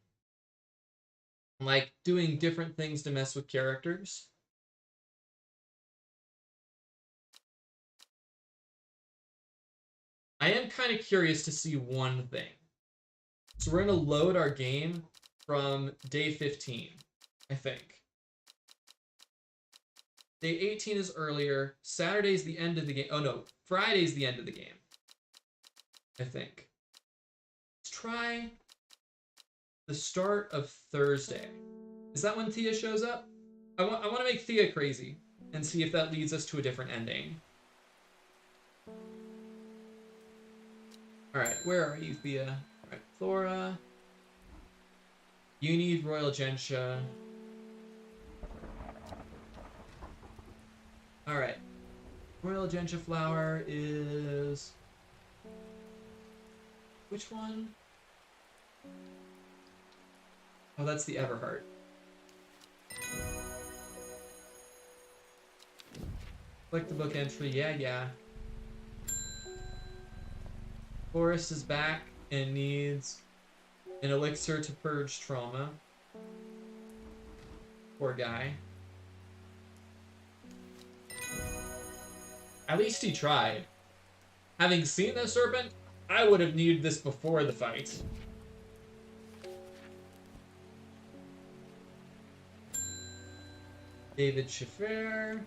Like doing different things to mess with characters. I am kind of curious to see one thing. So we're going to load our game from day 15, I think. Day 18 is earlier. Saturday's the end of the game. Oh no, Friday's the end of the game, I think. Let's try the start of Thursday. Is that when Thea shows up? I want to make Thea crazy and see if that leads us to a different ending. Alright, where are you, Thea? Alright, Flora. You need Royal Gentian. Alright. Royal Gentian flower is... Which one? Oh, that's the Everheart. Click the book entry. Yeah. Forrest is back and needs an elixir to purge trauma. Poor guy. At least he tried. Having seen the serpent, I would have needed this before the fight. David Schaffer.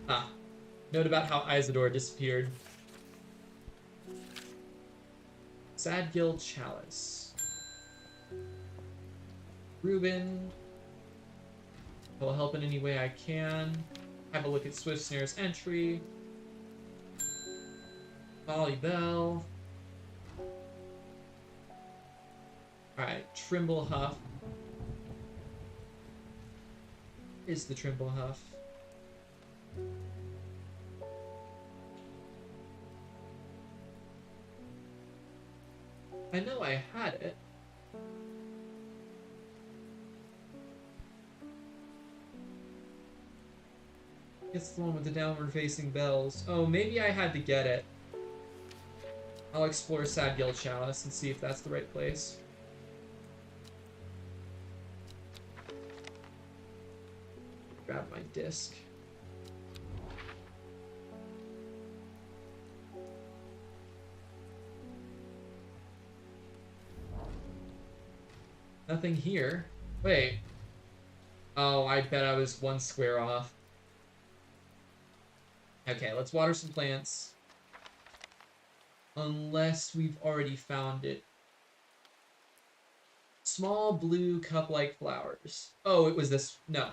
Ah. Note about how Isidore disappeared. Sadgil Chalice. Ruben. I'll help in any way I can. Have a look at Swift Snare's entry. Molly Bell. Alright, Trimble Huff. Is the Trimble Huff. I know I had it. It's the one with the downward facing bells. Oh, maybe I had to get it. I'll explore Sadgil Chalice and see if that's the right place. Grab my disc. Nothing here. Wait. Oh, I bet I was one square off. Okay, let's water some plants. Unless we've already found it. Small blue cup-like flowers. Oh, it was this. No.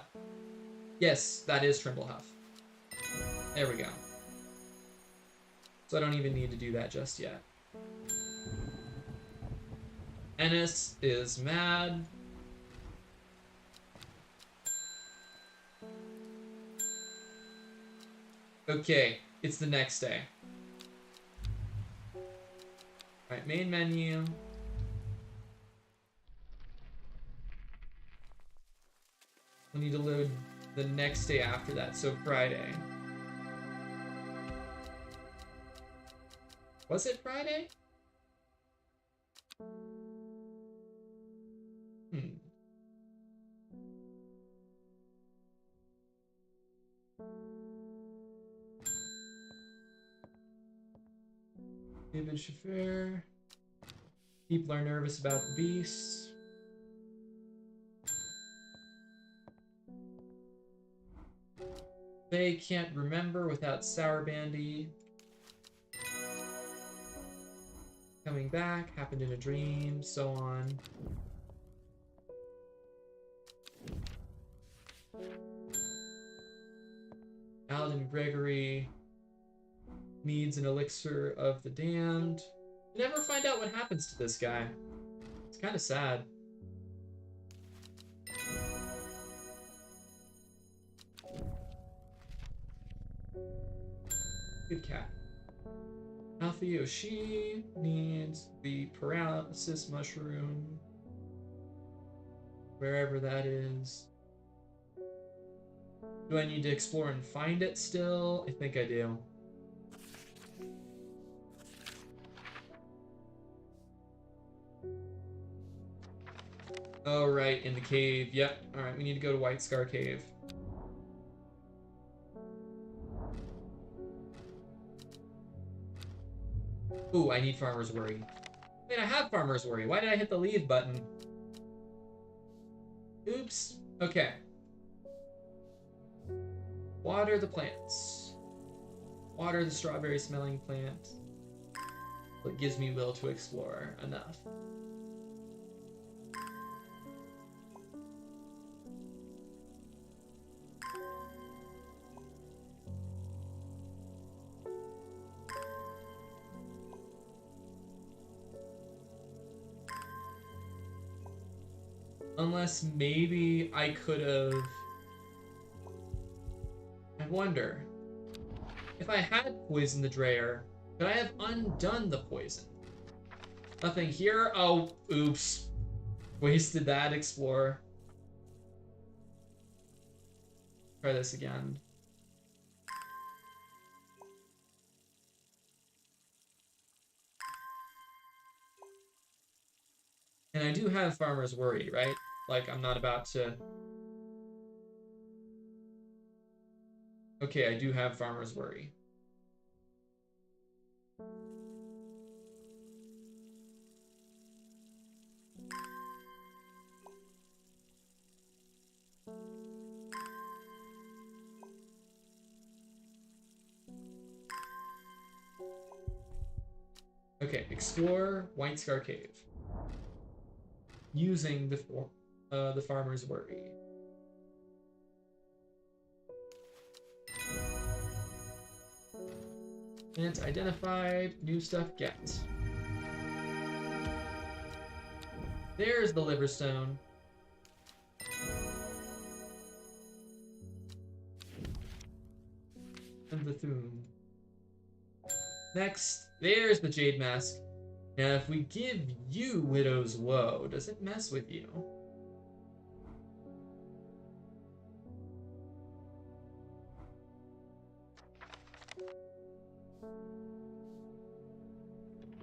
Yes, that is Trimblehuff. There we go. So I don't even need to do that just yet. Ennis is mad. Okay, it's the next day. Alright, main menu. We'll need to load the next day after that, so Friday. Was it Friday? David Schaffer. People are nervous about the beast. They can't remember without Sour Bandy. Coming back, happened in a dream, so on. Alden Gregory needs an elixir of the damned. You never find out what happens to this guy. It's kind of sad. Good cat. Alpha Yoshi needs the paralysis mushroom. Wherever that is. Do I need to explore and find it still? I think I do. Oh, right, in the cave. Yep. Alright, we need to go to White Scar Cave. Ooh, I need Farmer's Worry. Wait, I have Farmer's Worry. Why did I hit the leave button? Oops. Okay. Water the plants. Water the strawberry-smelling plant. It gives me will to explore. Enough. Unless maybe I could have... I wonder. If I had poisoned the Dreyer, could I have undone the poison? Nothing here? Oh, oops. Wasted that, Explorer. Try this again. And I do have Farmer's Worry, right? Like, I'm not about to... Okay, I do have Farmer's Worry. Okay, explore White Scar Cave. Using the Farmer's Worry. Plant identified, new stuff get. There's the Liverstone. And the Thune. Next, there's the Jade Mask. Now, if we give you Widow's Woe, does it mess with you?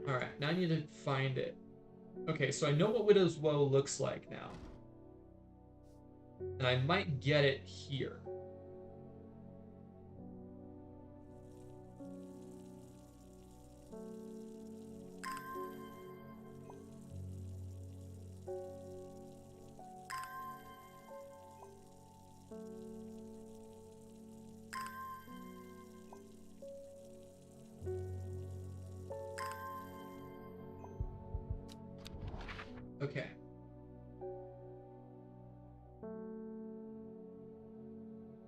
Alright, now I need to find it. Okay, so I know what Widow's Woe looks like now. And I might get it here. Okay.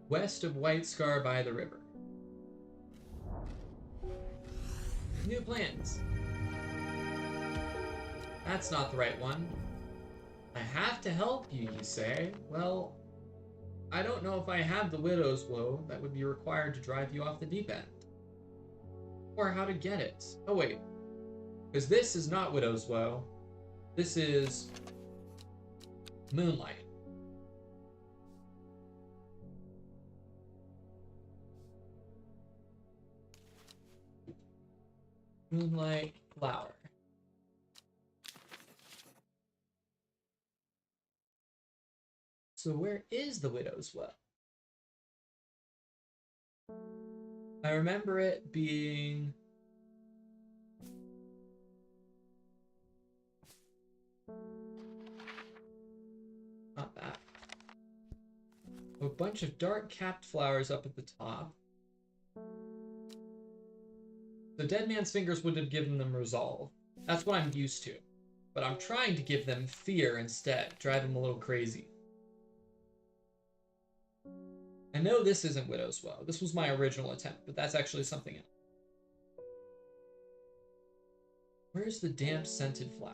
West of White Scar by the river. New plans. That's not the right one. I have to help you, you say? Well, I don't know if I have the Widow's Woe that would be required to drive you off the deep end. Or how to get it. Oh, wait. Because this is not Widow's Woe. This is Moonlight. Moonlight flower. So where is the Widow's Well? I remember it being... not that. A bunch of dark capped flowers up at the top. The dead man's fingers would have given them resolve. That's what I'm used to. But I'm trying to give them fear instead, drive them a little crazy. I know this isn't Widow's Woe. This was my original attempt, but that's actually something else. Where's the damp scented flower?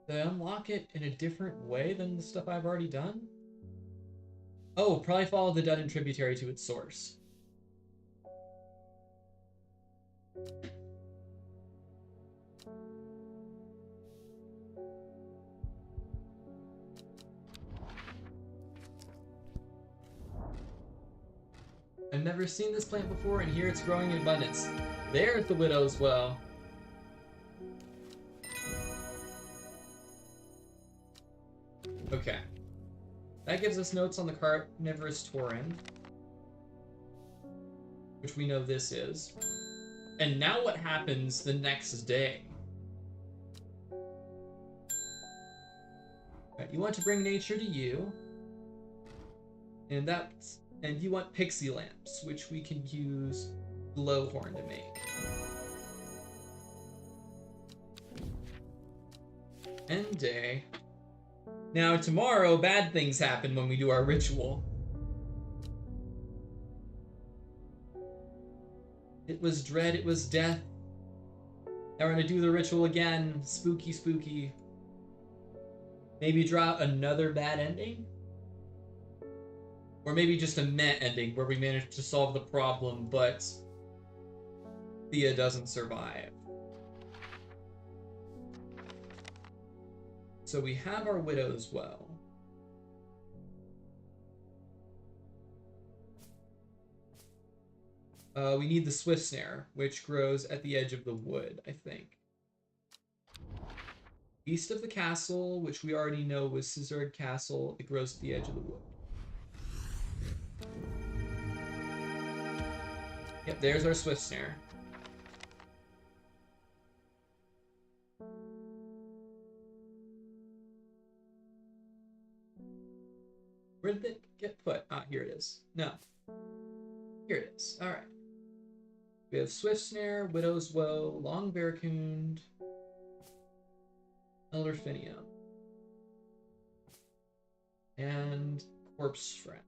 Did I unlock it in a different way than the stuff I've already done? Oh, probably follow the Dudden tributary to its source. I've never seen this plant before, and here it's growing in abundance. There's the Widow's Well. Okay. That gives us notes on the carnivorous tauren, which we know this is. And now what happens the next day? Right, you want to bring nature to you, and you want pixie lamps, which we can use glowhorn to make. End day. Now tomorrow, bad things happen when we do our ritual. It was dread, it was death. Now we're gonna do the ritual again. Spooky, spooky. Maybe draw another bad ending? Or maybe just a meh ending where we manage to solve the problem, but Thea doesn't survive. So we have our Widow's Well. We need the Swift Snare, which grows at the edge of the wood, I think. East of the castle, which we already know was Scissored Castle, it grows at the edge of the wood. Yep, there's our Swift Snare. Where did it get put? Ah, here it is. No. Here it is. Alright. We have Swift Snare, Widow's Woe, Long Barracoon, Elderfinium, and Corpse Friend.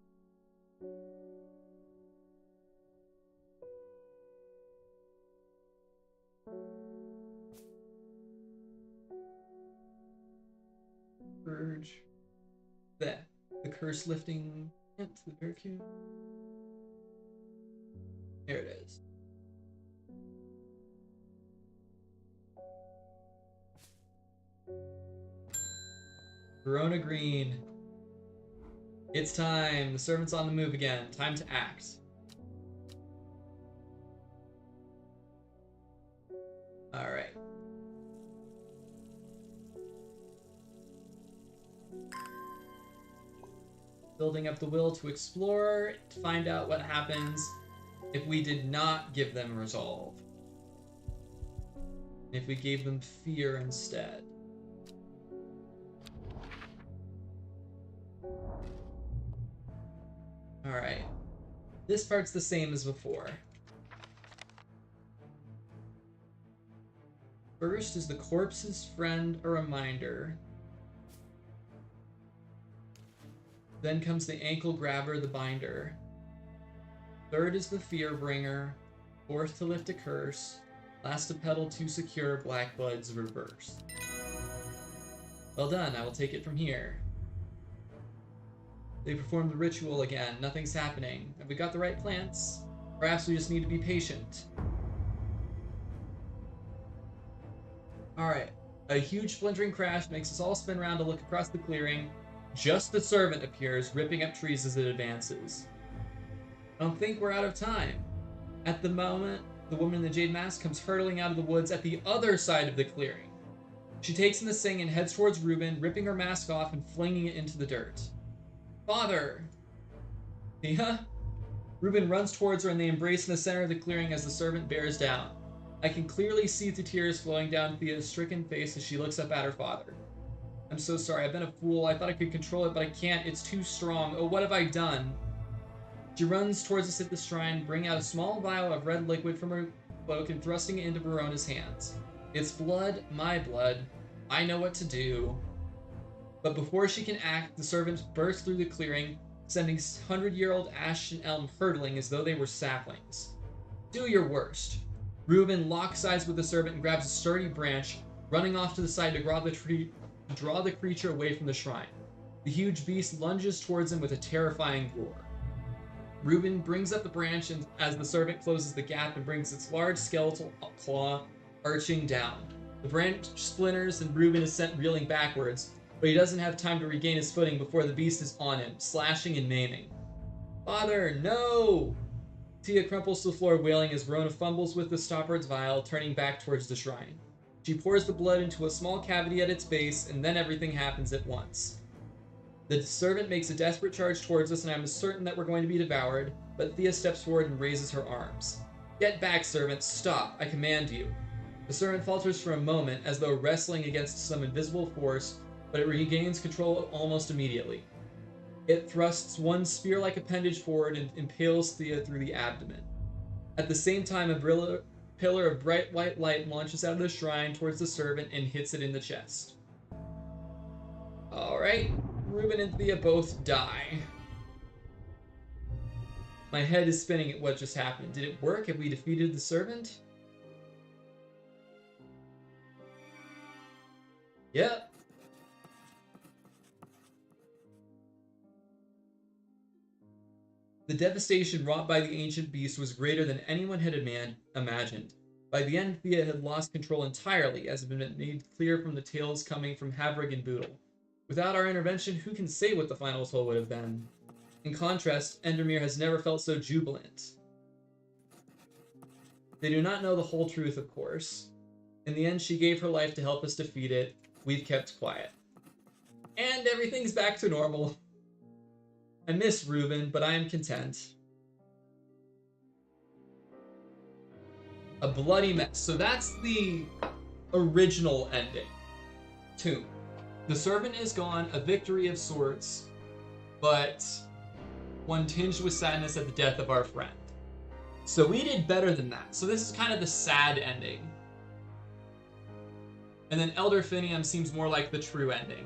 Purge. That. The curse lifting into the Barracoon. There it is. Verona Green. It's time. The servant's on the move again. Time to act. Alright. Building up the will to explore, to find out what happens if we did not give them resolve. If we gave them fear instead. Alright. This part's the same as before. First is the corpse's friend, a reminder. Then comes the ankle grabber, the binder. Third is the fear bringer. Fourth to lift a curse. Last to pedal to secure black blood's reverse. Well done, I will take it from here. They perform the ritual again. Nothing's happening. Have we got the right plants? Perhaps we just need to be patient. Alright. A huge splintering crash makes us all spin around to look across the clearing. Just the servant appears, ripping up trees as it advances. I don't think we're out of time. At the moment, the woman in the jade mask comes hurtling out of the woods at the other side of the clearing. She takes in the sing and heads towards Reuben, ripping her mask off and flinging it into the dirt. Father! Thea? Reuben runs towards her and they embrace in the center of the clearing as the servant bears down. I can clearly see the tears flowing down Thea's stricken face as she looks up at her father. I'm so sorry, I've been a fool. I thought I could control it, but I can't. It's too strong. Oh, what have I done? She runs towards us at the shrine, bringing out a small vial of red liquid from her cloak and thrusting it into Verona's hands. It's blood, my blood. I know what to do. But before she can act, the servants burst through the clearing, sending 100-year-old ash and elm hurtling as though they were saplings. Do your worst. Reuben locks eyes with the servant and grabs a sturdy branch, running off to the side to draw the creature away from the shrine. The huge beast lunges towards him with a terrifying roar. Reuben brings up the branch and as the servant closes the gap and brings its large skeletal claw arching down. The branch splinters and Reuben is sent reeling backwards, but he doesn't have time to regain his footing before the beast is on him, slashing and maiming. Father, no! Tia crumples to the floor wailing as Verona fumbles with the stopward's vial, turning back towards the shrine. She pours the blood into a small cavity at its base, and then everything happens at once. The servant makes a desperate charge towards us, and I'm certain that we're going to be devoured, but Thea steps forward and raises her arms. Get back, servant, stop, I command you. The servant falters for a moment, as though wrestling against some invisible force, but it regains control almost immediately. It thrusts one spear-like appendage forward and impales Thea through the abdomen. At the same time, a pillar of bright white light launches out of the shrine towards the servant and hits it in the chest. Alright, Reuben and Thea both die. My head is spinning at what just happened. Did it work? Have we defeated the servant? Yep. The devastation wrought by the ancient beast was greater than anyone had imagined. By the end, Thea had lost control entirely, as had been made clear from the tales coming from Havrig and Boodle. Without our intervention, who can say what the final toll would have been? In contrast, Endermere has never felt so jubilant. They do not know the whole truth, of course. In the end, she gave her life to help us defeat it. We've kept quiet. And everything's back to normal. I miss Reuben, but I am content. A bloody mess. So that's the original ending. Tomb. The servant is gone, a victory of sorts, but one tinged with sadness at the death of our friend. So we did better than that. So this is kind of the sad ending. And then Elder Finium seems more like the true ending.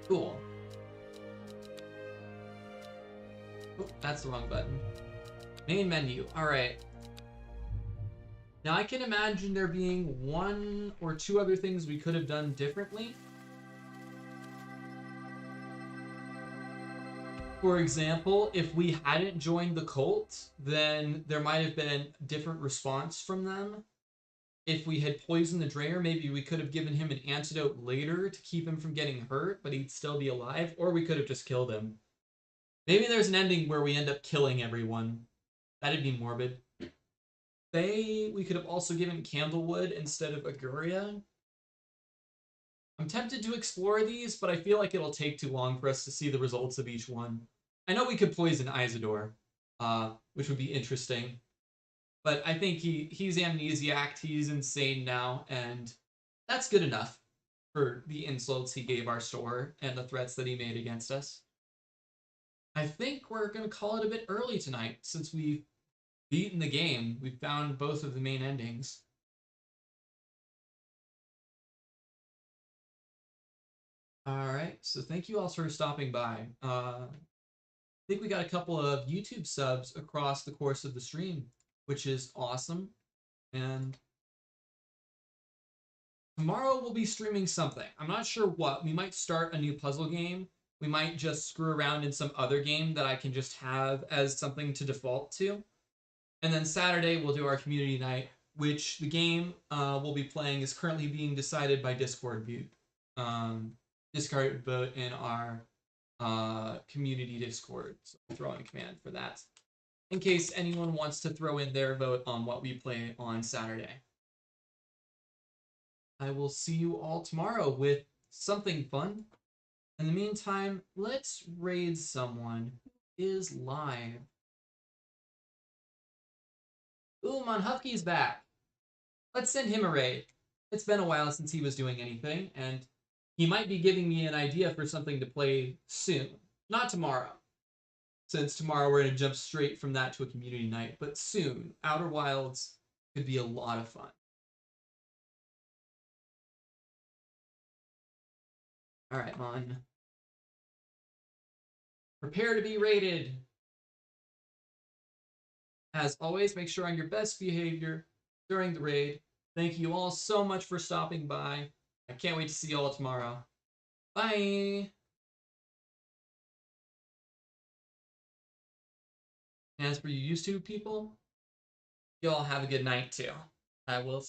Cool. Oh, that's the wrong button. Main menu. Alright. Now I can imagine there being one or two other things we could have done differently. For example, if we hadn't joined the cult, then there might have been a different response from them. If we had poisoned the Dreyer, maybe we could have given him an antidote later to keep him from getting hurt, but he'd still be alive, or we could have just killed him. Maybe there's an ending where we end up killing everyone. That'd be morbid. We could have also given Candlewood instead of Aguria. I'm tempted to explore these, but I feel like it'll take too long for us to see the results of each one. I know we could poison Isidore, which would be interesting. But I think he's amnesiac, he's insane now, and that's good enough for the insults he gave our store and the threats that he made against us. I think we're going to call it a bit early tonight, since we've beaten the game. We've found both of the main endings. Alright, so thank you all for stopping by. I think we got a couple of YouTube subs across the course of the stream, which is awesome. And tomorrow we'll be streaming something. I'm not sure what. We might start a new puzzle game. We might just screw around in some other game that I can just have as something to default to. And then Saturday we'll do our community night, which the game we'll be playing is currently being decided by Discord vote in our community Discord. So I'll throw in a command for that, in case anyone wants to throw in their vote on what we play on Saturday. I will see you all tomorrow with something fun. In the meantime, let's raid someone who is live. Ooh, Monhufky's back. Let's send him a raid. It's been a while since he was doing anything, and he might be giving me an idea for something to play soon. Not tomorrow, since tomorrow we're going to jump straight from that to a community night, but soon. Outer Wilds could be a lot of fun. All right, on. Prepare to be raided. As always, make sure on your best behavior during the raid. Thank you all so much for stopping by. I can't wait to see you all tomorrow. Bye. As for you YouTube people, you all have a good night too. I will